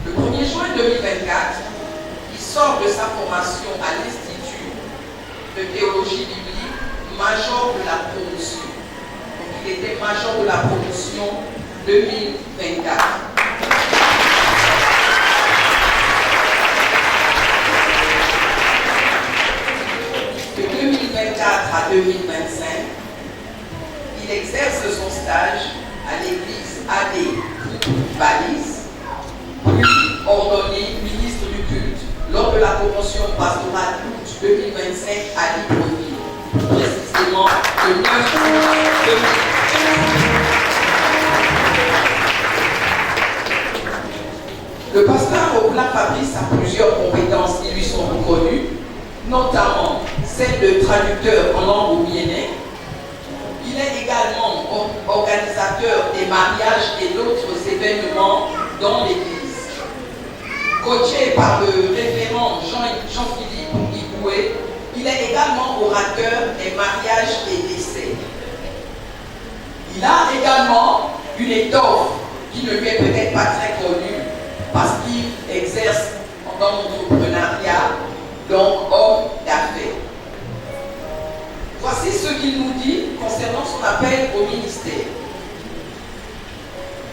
Le 1er juin 2024, il sort de sa formation à l'Institut de théologie biblique, major de la promotion. Donc il était major de la promotion 2024. De 2024 à 2025, il exerce son stage à l'église AD Valise, puis ordonné ministre du culte lors de la convention pastorale août 2025 à Libreville, précisément le 9 août 2025. Le pasteur Oblat Fabrice a plusieurs compétences qui lui sont reconnues, notamment celle de traducteur en langue oumienais. Il est également organisateur des mariages et d'autres événements dans l'église. Coaché par le révérend Jean-Philippe Igoué, il est également orateur des mariages et décès. Il a également une étoffe qui ne lui est peut-être pas très connue parce qu'il exerce dans l'entrepreneuriat, donc homme d'affaires. Voici ce qu'il nous dit concernant son appel au ministère.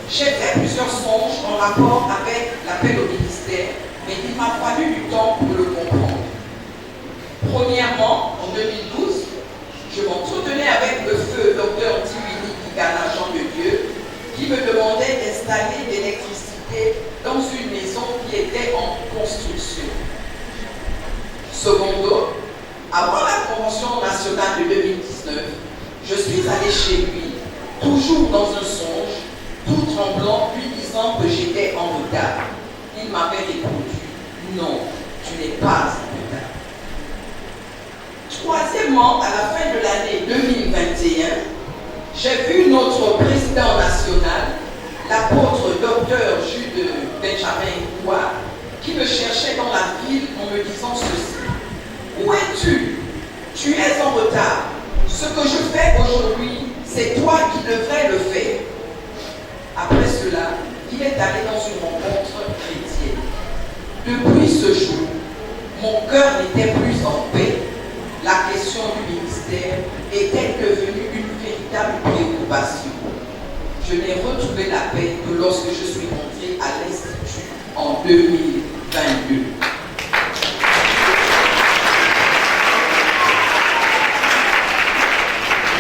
J'ai fait plusieurs songes en rapport avec l'appel au ministère, mais il m'a fallu du temps pour le comprendre. Premièrement, en 2012, je m'entretenais avec le feu Dr Tiwini Kigana Jean de Dieu, qui me demandait d'installer l'électricité dans une maison qui était en construction. Secondo, avant la convention nationale de 2019, je suis allé chez lui, toujours dans un songe, tout tremblant, lui disant que j'étais en retard. Il m'avait répondu, non, tu n'es pas en retard. Troisièmement, à la fin de l'année 2021, j'ai vu notre président national, l'apôtre Dr Jude Benjamin Goua, qui me cherchait dans la ville en me disant ceci. Où es-tu? Tu es en retard. Ce que je fais aujourd'hui, c'est toi qui devrais le faire. Après cela, il est allé dans une rencontre chrétienne. Depuis ce jour, mon cœur n'était plus en paix. La question du ministère était devenue une véritable préoccupation. Je n'ai retrouvé la paix que lorsque je suis rentré à l'Institut en 2022.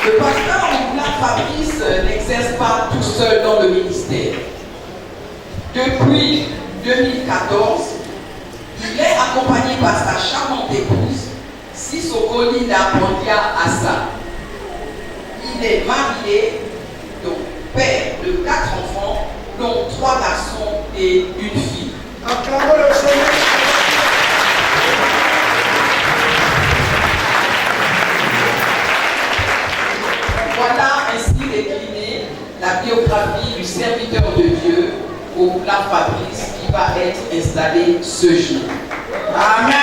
Le pasteur Oblat Fabrice n'exerce pas tout seul dans le ministère. Depuis 2014, il est accompagné par sa charmante épouse, Sissoko Linda Pondia Assa. Il est marié, donc père de 4 enfants, dont 3 garçons et une fille. Acclamons le Seigneur. Voilà ainsi déclinée la biographie du serviteur de Dieu, Oblat Fabrice, qui va être installé ce jour. Amen.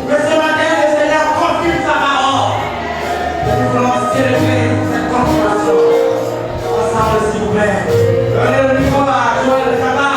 Que ce matin, le Seigneur confirme sa parole. Nous voulons célébrer cette confirmation. Ensemble, s'il vous plaît. Donnez le micro à Joël Kama.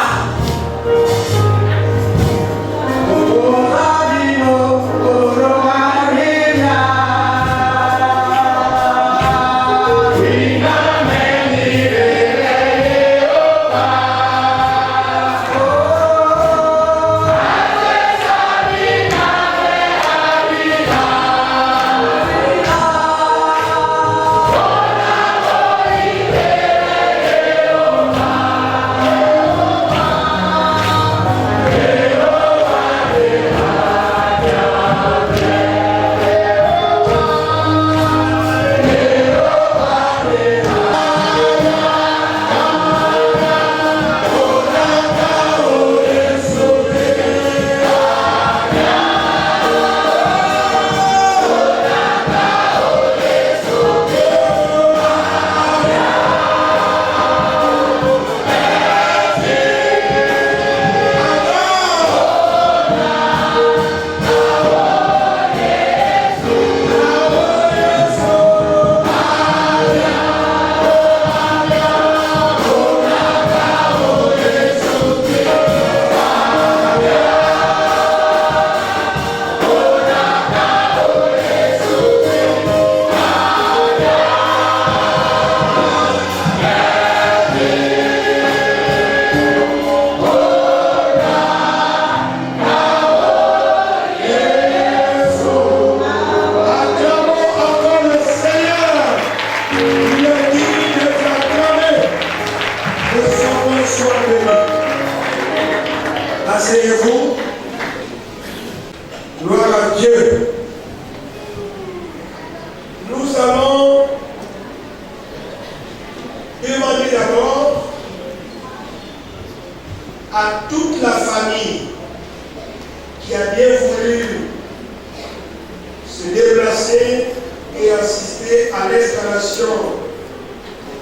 à l'installation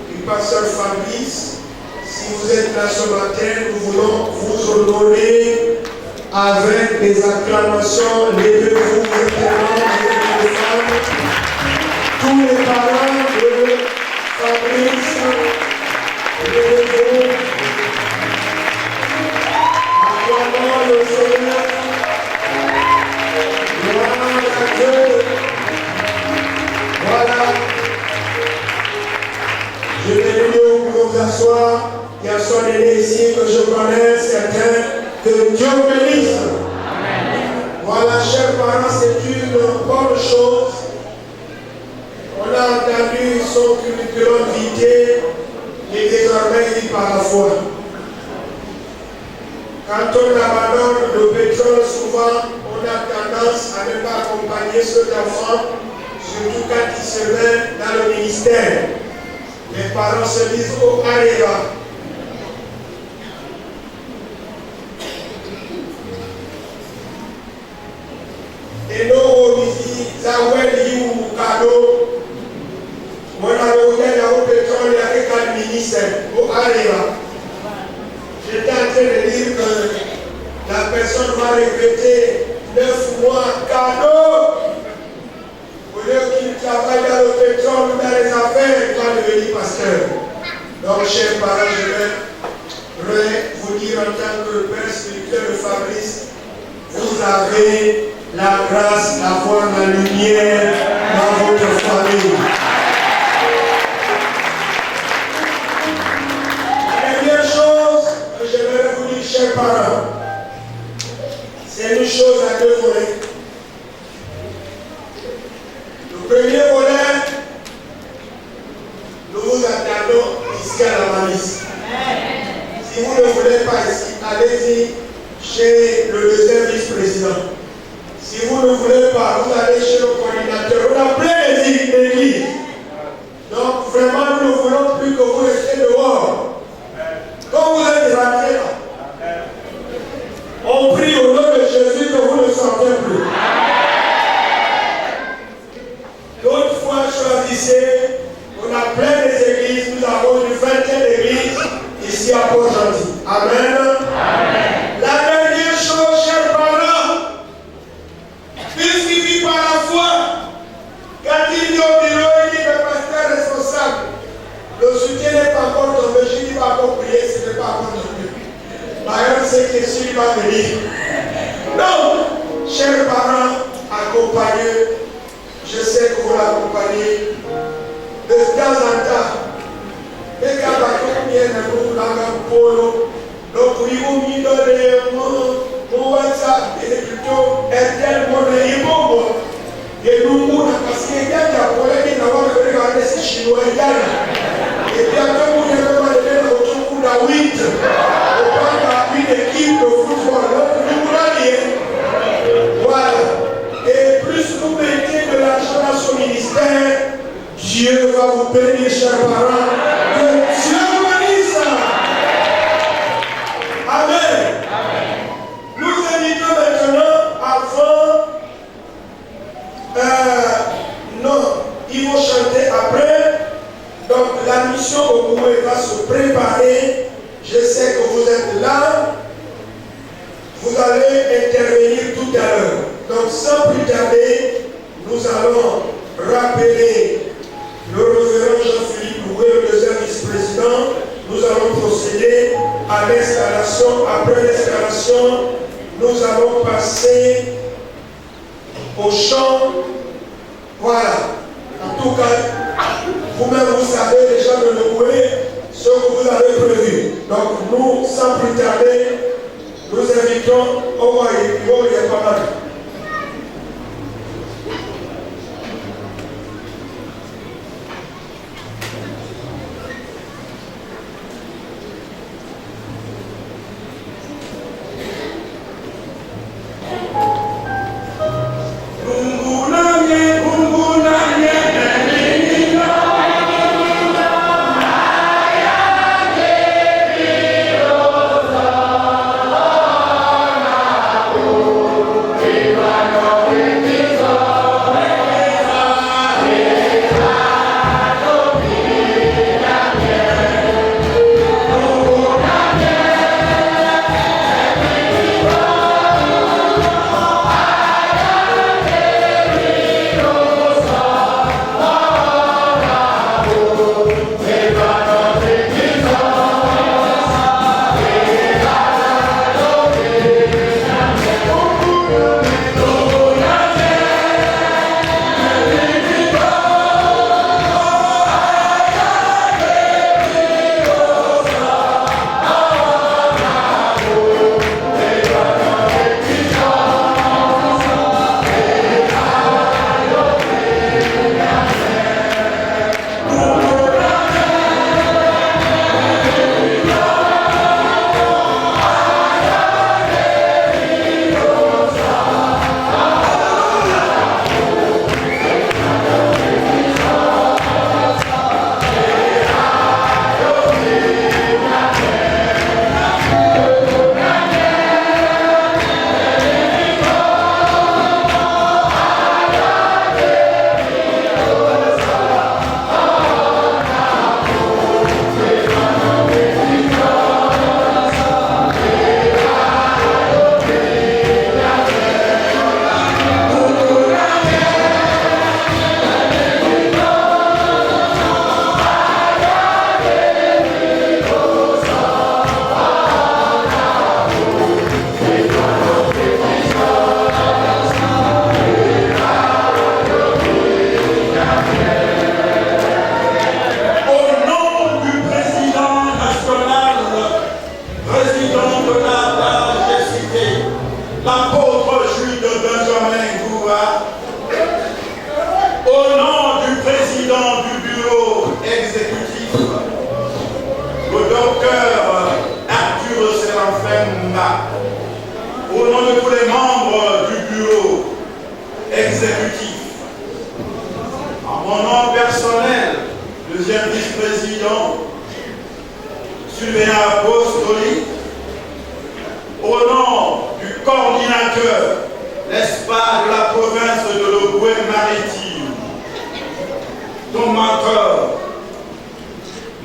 du pasteur Fabrice. Si vous êtes là ce matin, nous voulons vous honorer avec des acclamations. Levez-vous, les femmes, tous les parents de Fabrice, levez-vous. Acclamons le Seigneur. Gloire à Dieu. Voilà. Je vais nous vous asseoir. Il y a son aîné ici que je connais, certains, que Dieu bénisse. Voilà, chers parents, c'est une bonne chose. On a entendu son curriculum vitae et désormais il vit par la foi. Quand on abandonne le pétrole, souvent on a tendance à ne pas accompagner cet enfant, surtout quand il se met dans le ministère. Les parents se disent, oh, arriva. Et nous, ici, Zawel Yu Kado, on a regardé au pétrole avec un ministère, au Areva. J'étais en train de dire que la personne va répéter 9 mois cadeau. Au lieu qu'il travaille dans le pétrole ou dans les affaires, il va devenir pasteur. Donc, chers parents, je vais vous dire en tant que père spirituel de Fabrice, vous avez la grâce d'avoir la lumière dans votre famille. La première chose que je vais vous dire, chers parents, c'est une chose à deux volets. Le premier volet, nous vous attendons ici à la malice. Si vous ne voulez pas ici, allez-y chez le deuxième vice-président. Si vous ne voulez pas, vous allez chez le coordinateur. On a plein d'églises. Donc vraiment, nous ne voulons plus que vous restiez dehors. Quand vous êtes rentrés là, on prie au nom de Jésus que vous ne sortez plus. D'autres fois, choisissez. On a plein d'églises. Nous avons une vingtaine d'églises ici à Port-Gentil. Amen. La dernière chose, chers parents, puisqu'il vit par la foi, quand il dit au bureau, il dit le pasteur responsable, le soutien n'est pas encore tombé, je dis pas encore prier, ce n'est pas encore tombé. Par exemple, c'est que celui va venir. Donc, chers parents, accompagnez, je sais que vous l'accompagnez, de temps en temps, mais quand il y a un polo, donc oui, vous m'y donnez mon WhatsApp, et plutôt Intel, mon bon. Et nous, parce qu'il y a des problèmes d'avoir regardé ces Chinois, et puis après, vous devez demander autour de 8, au point une équipe de football, nous l'alliez. Voilà. Et plus vous mettez de l'argent dans son ministère, Dieu va vous bénir, chers parents. Que Dieu bénisse. Amen. Nous invitons maintenant avant. Non, ils vont chanter après. Donc la mission au Koué va se préparer. Je sais que vous êtes là. Vous allez intervenir tout à l'heure. Donc sans plus tarder, nous allons rappeler le révérend Jean-Philippe Loué, le deuxième vice-président. Nous allons procéder à l'installation. Après l'installation, nous allons passer au chant. Voilà. En tout cas, vous-même, vous savez déjà de le louer ce que vous avez prévu. Donc, nous, sans plus tarder, nous invitons au moins, il y a pas mal. Yeah. le docteur Arthur Seranfemba, au nom de tous les membres du bureau exécutif, en mon nom personnel, deuxième vice-président, surveillant apostolique, au nom du coordinateur, n'est-ce pas, de la province de l'Ogooué-Maritime, ton mentor,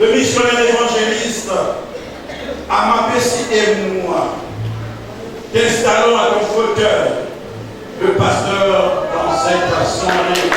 le missionnaire évangéliste Amapessi et moi, t'installons à ton fauteuil le pasteur dans cette assemblée.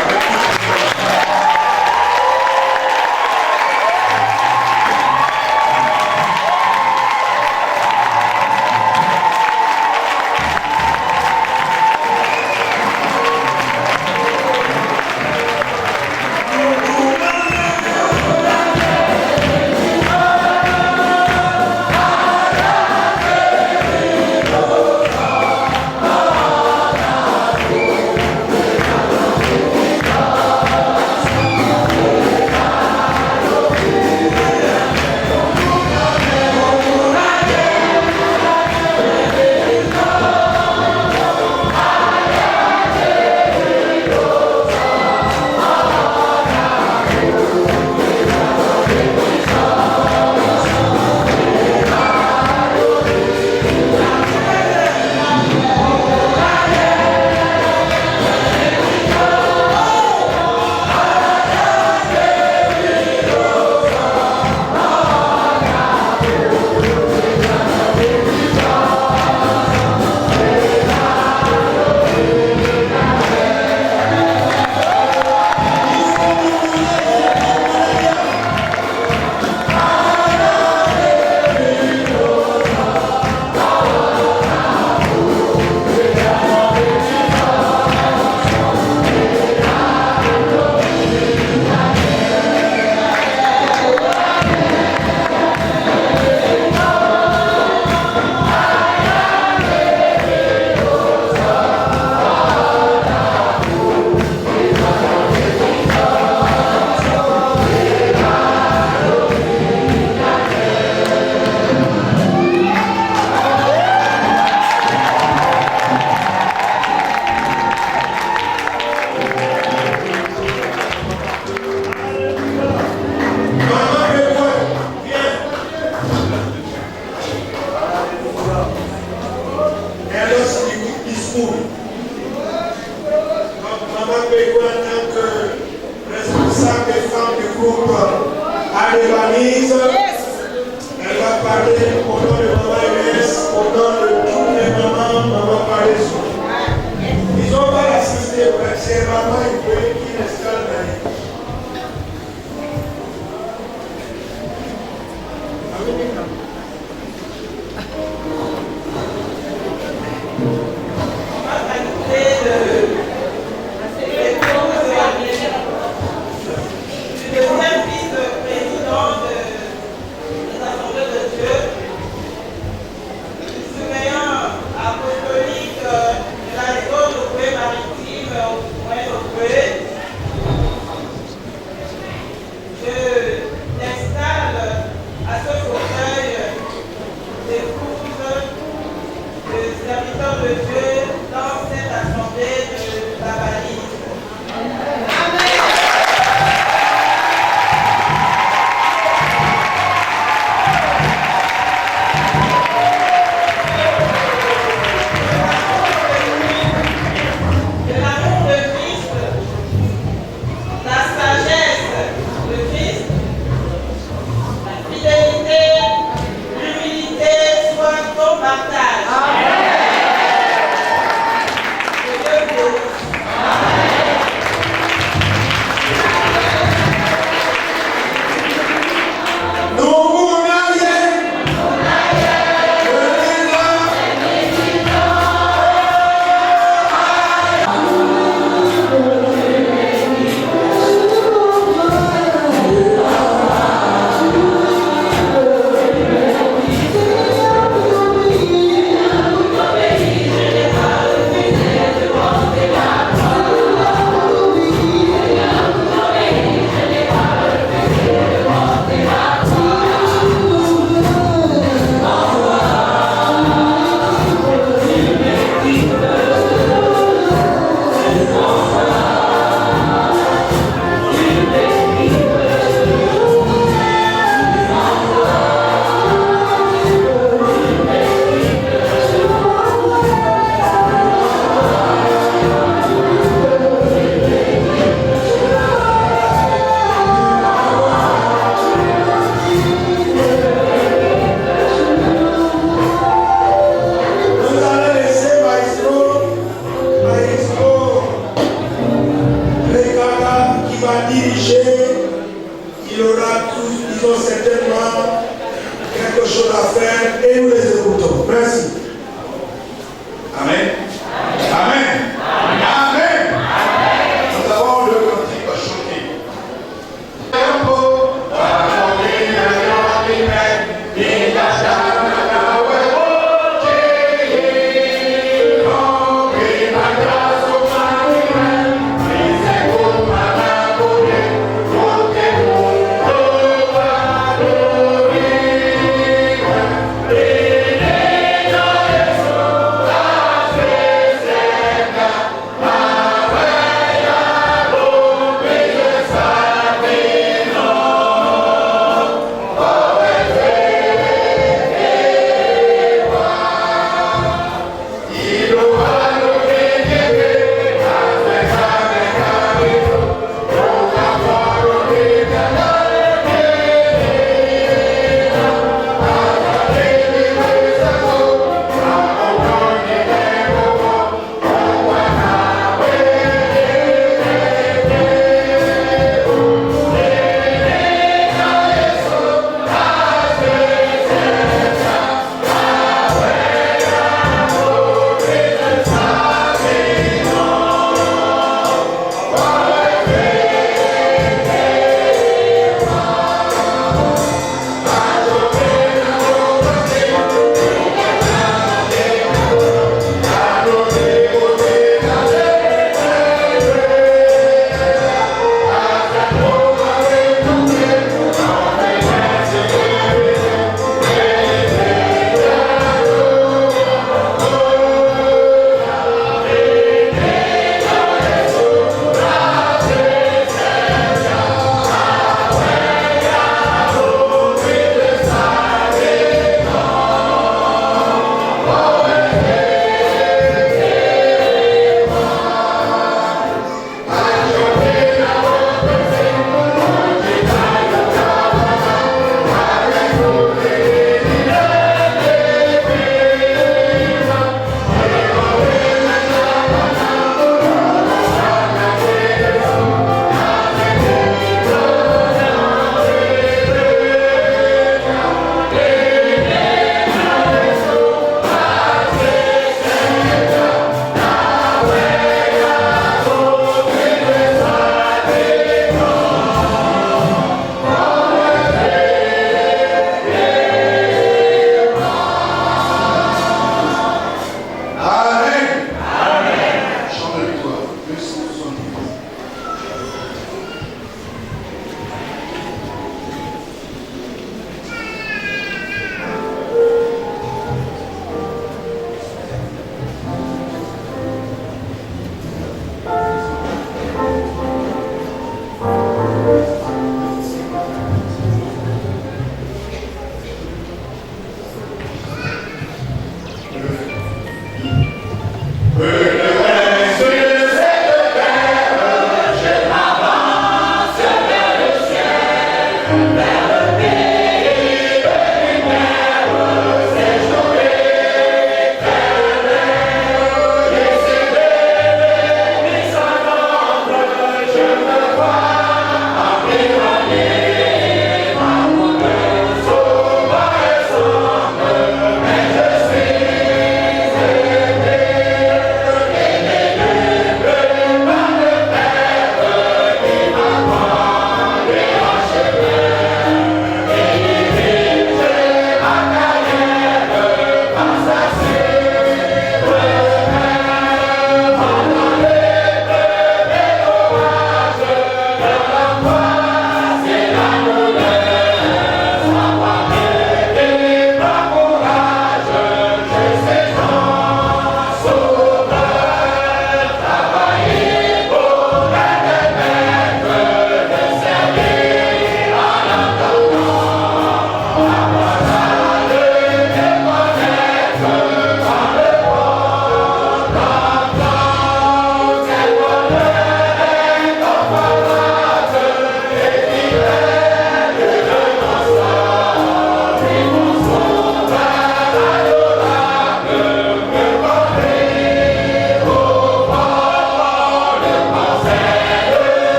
Vice-président des Assemblées de Dieu. ils ont certainement quelque chose à faire et nous les écoutons. Merci. Amen. Amen. Amen. Nous avons le cantique à chanter.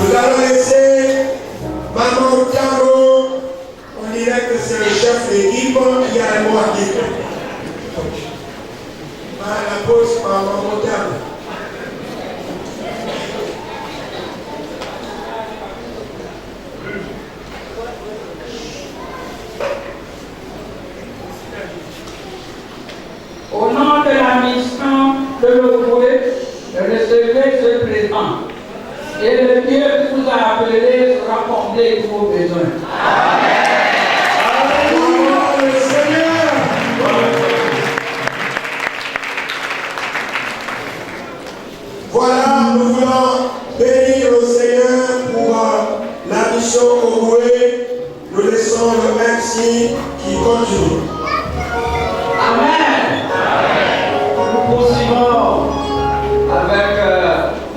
Nous allons laisser Maman Tiago. On dirait que c'est le chef d'équipe qui a le mot à dire. La pause par Maman Tiago. Au nom de la mission de l'Ouvoué, recevez ce présent. Et le Dieu qui vous a appelé sera comblé de vos besoins. Amen. Alléluia, le Seigneur. Voilà, nous voulons bénir le Seigneur pour la mission Ouvoué. Nous laissons le merci qui continue. Amen. Nous poursuivons avec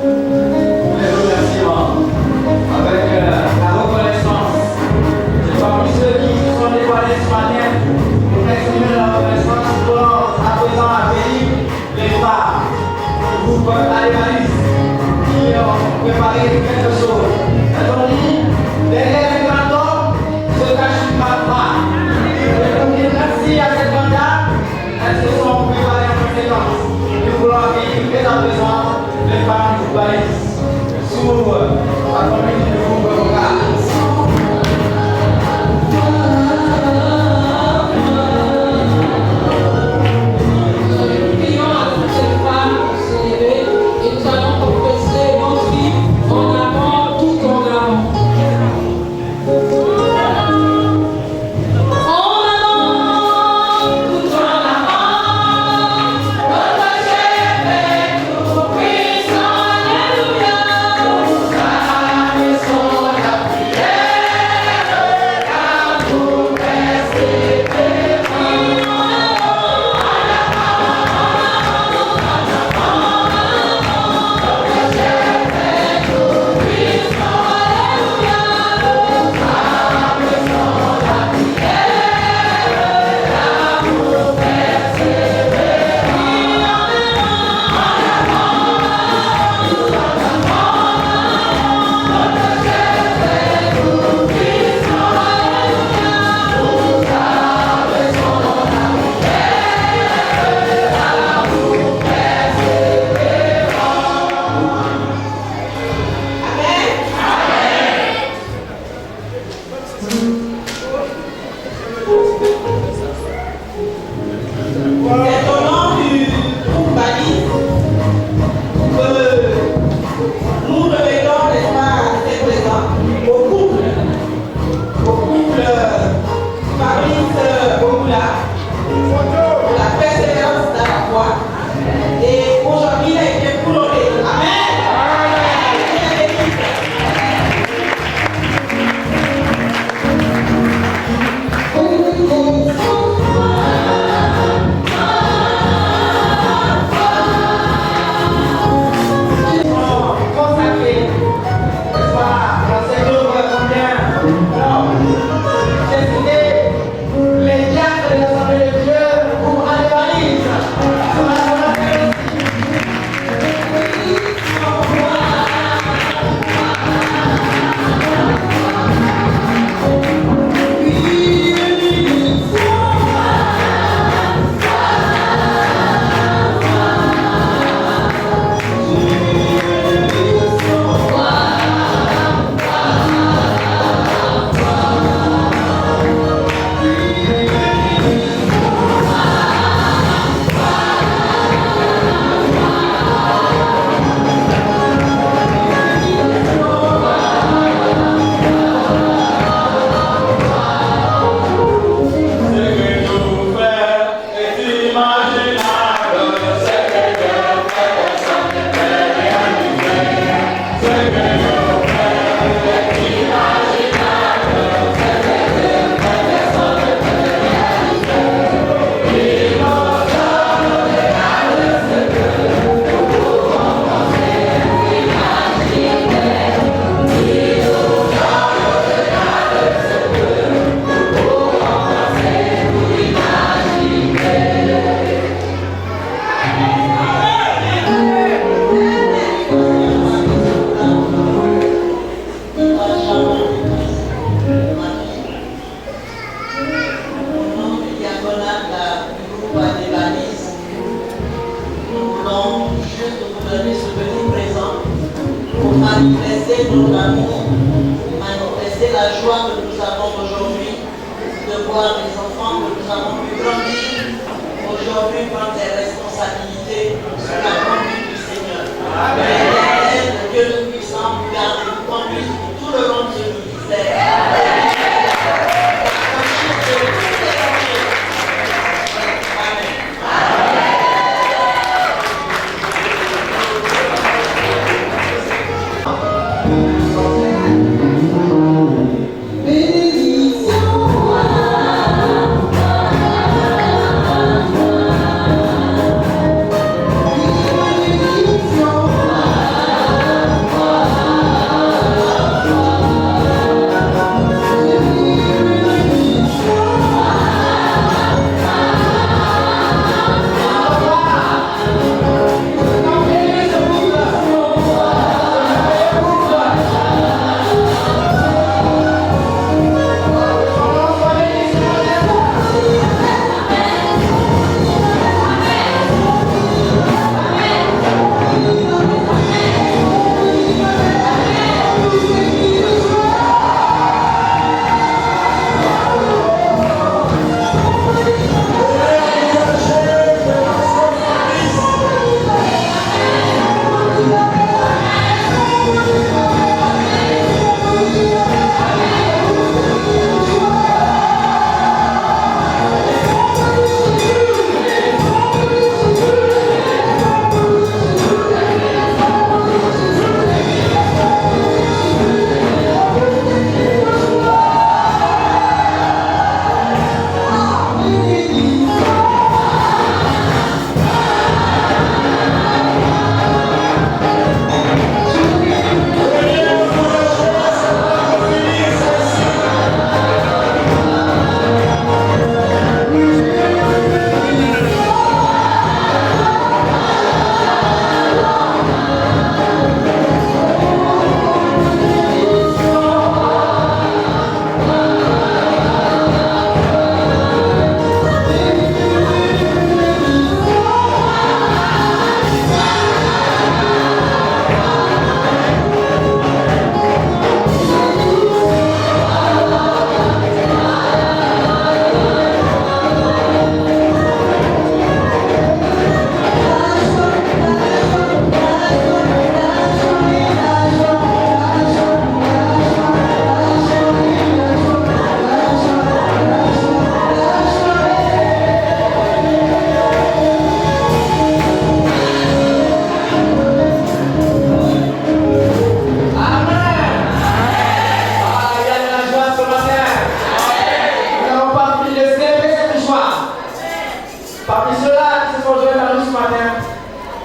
les remerciements, avec la reconnaissance. C'est parmi ceux qui sont dévoilés ce matin pour exprimer la reconnaissance pour à présent accueillir les femmes du groupe Alémalis qui ont préparé quelque chose. Elles ont dit, derrière les grands hommes se cache une grande femme. Merci à cette grande dame. Elles se sont préparées en conséquence. Nous voulons accueillir dès à présent les femmes du Baïs sous la commune du groupe local. Nous prions à toutes ces femmes pour se lever et nous allons confesser nos vies en avant, tout en avant. Alléluia. manifester la joie que nous avons aujourd'hui de voir les enfants que nous avons pu grandir, aujourd'hui prendre des responsabilités sur la conduite du Seigneur. L'éternel, le Dieu Tout-Puissant, vous garde et vous conduise tout le long de ce ministère.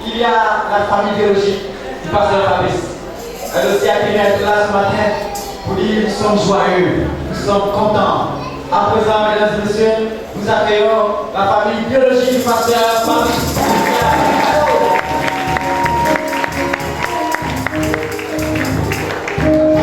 Il y a la famille biologique du pasteur Fabrice. Elle aussi a pu être là ce matin pour dire nous sommes joyeux, nous sommes contents. À présent, mesdames et messieurs, nous accueillons la famille biologique du pasteur Fabrice. Oh,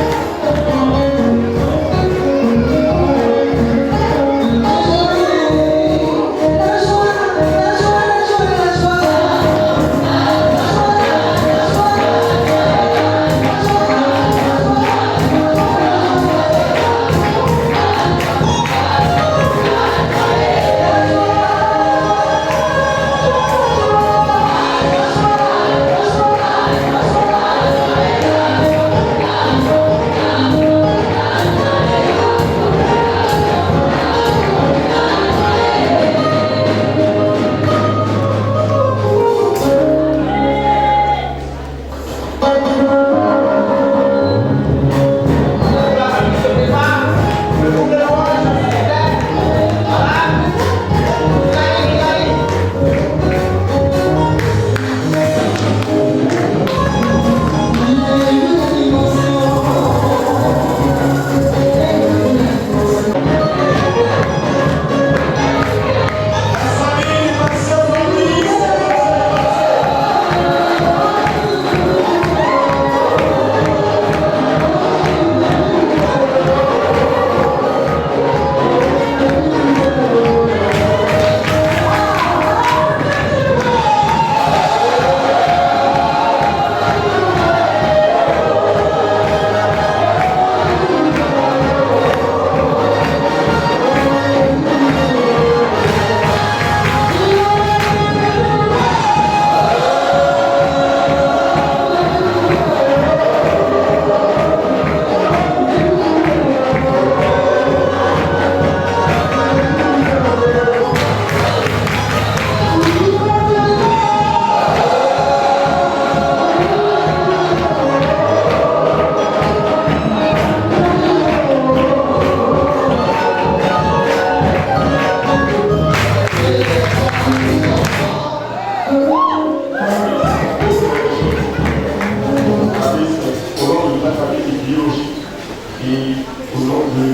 et au nom de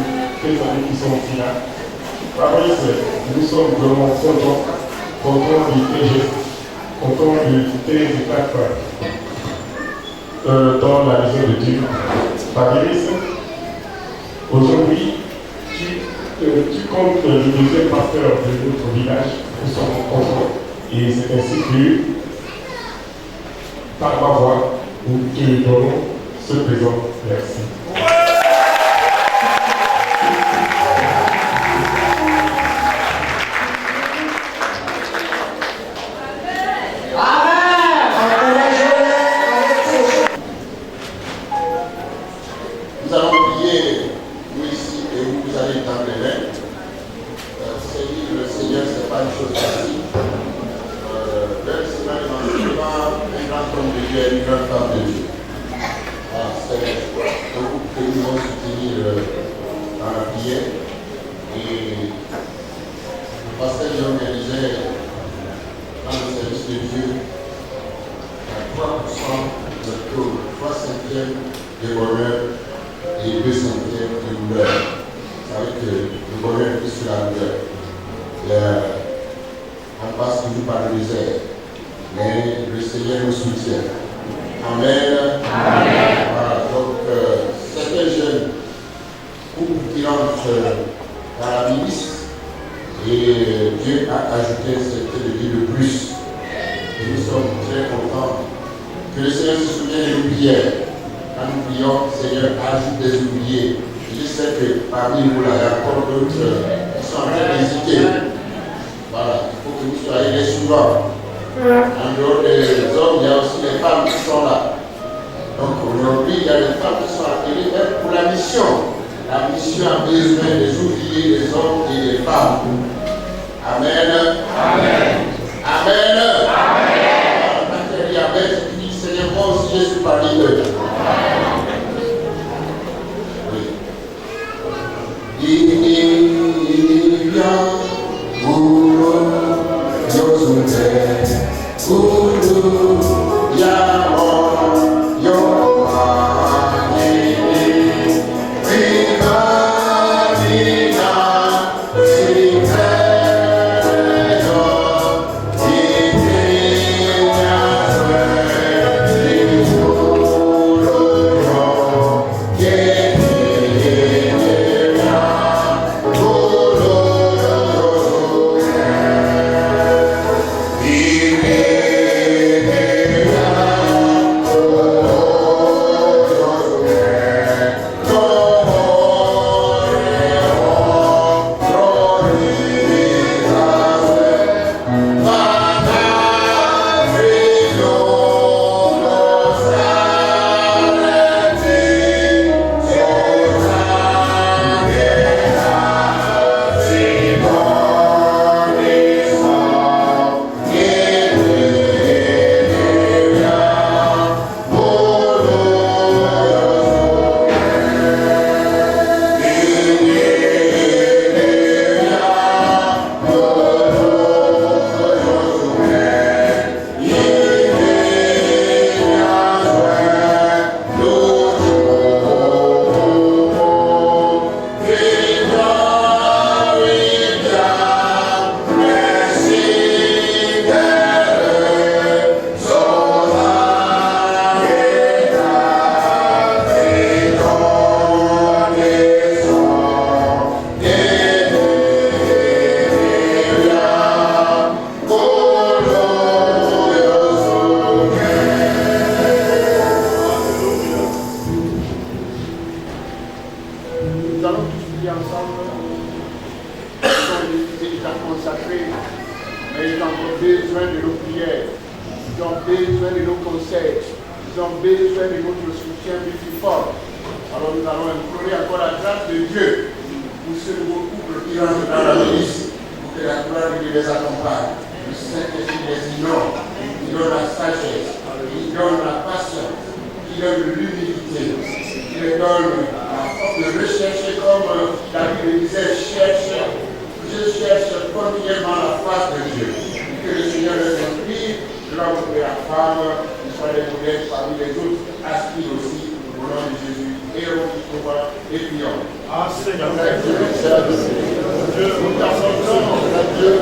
tous les amis qui sont aussi là. Fabrice, nous sommes vraiment contents du TG, contents de tes étapes dans la maison de Dieu. Fabrice, aujourd'hui, tu comptes le deuxième pasteur de notre village. Nous sommes contents. Et c'est ainsi que, par ma voix, nous te donnons ce présent. Merci. Nous allons prier, nous ici, et vous allez tendre les mains. Servir le Seigneur, ce n'est pas une chose facile. Même si on ne pas un grand homme de Dieu et une grande femme de Dieu. C'est beaucoup que nous allons soutenir dans la prière. Et le pasteur Jean disait, dans le service de Dieu, il y a 3% de taux, 3 cinquièmes de bonheur et 2 cinquièmes de douleur. Ça veut dire que le bonheur est plus sur la douleur. On passe toujours par le désert, mais le Seigneur nous soutient. Amen. Amen. Voilà, donc, certains jeunes couples qui entrent dans la milice, et Dieu a ajouté cette vie de plus. Et nous sommes très contents que le Seigneur se souvienne de nos prières. Quand nous prions, Seigneur, ajoute des oubliés. Je sais que parmi vous, là, il y a encore d'autres qui sont en train d'hésiter. Voilà, il faut que vous soyez les souverains. En dehors des hommes, il y a aussi les femmes qui sont là. Donc aujourd'hui, il y a des femmes qui sont appelées même pour la mission. La mission a besoin des ouvriers, des hommes et des femmes. Amen. Amen. Amen. Amen. Amen. Seigneur, moi aussi je suis parmi eux. héros du combat et Lyon. Ah, Seigneur. Dieu, nous t'assentons, Dieu,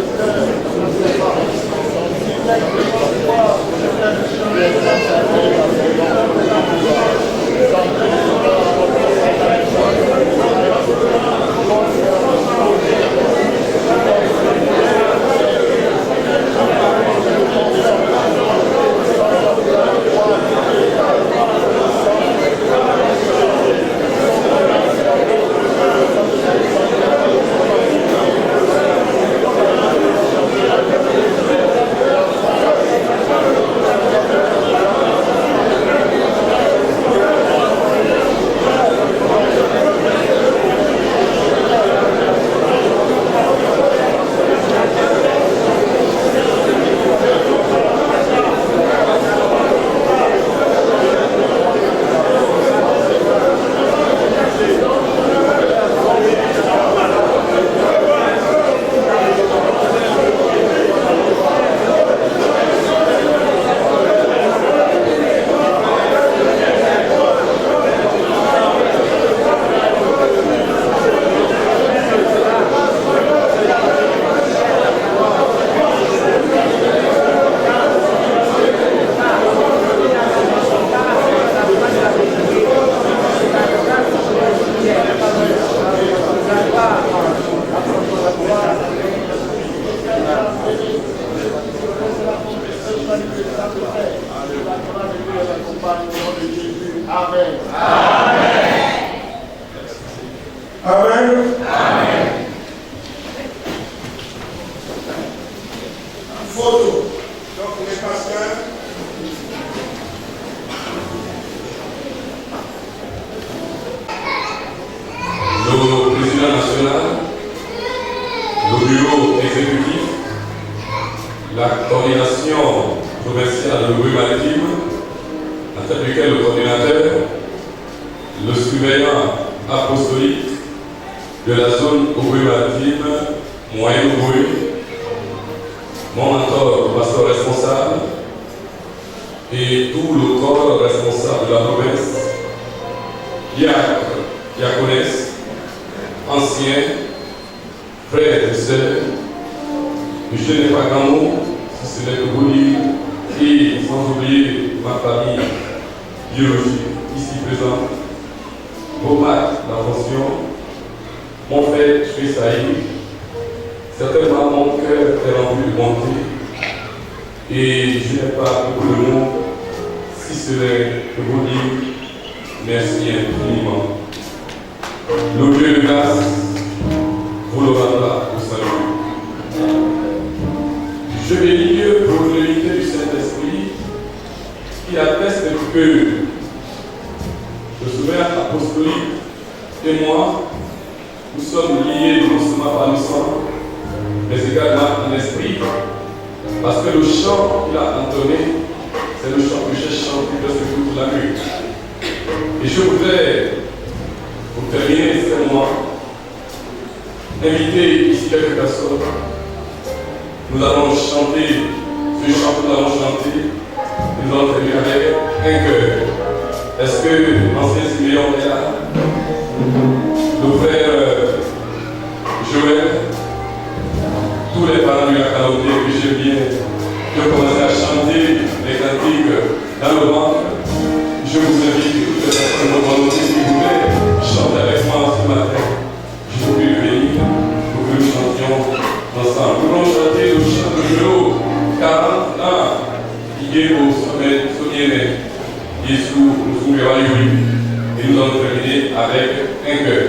Et nous allons terminer avec un cœur.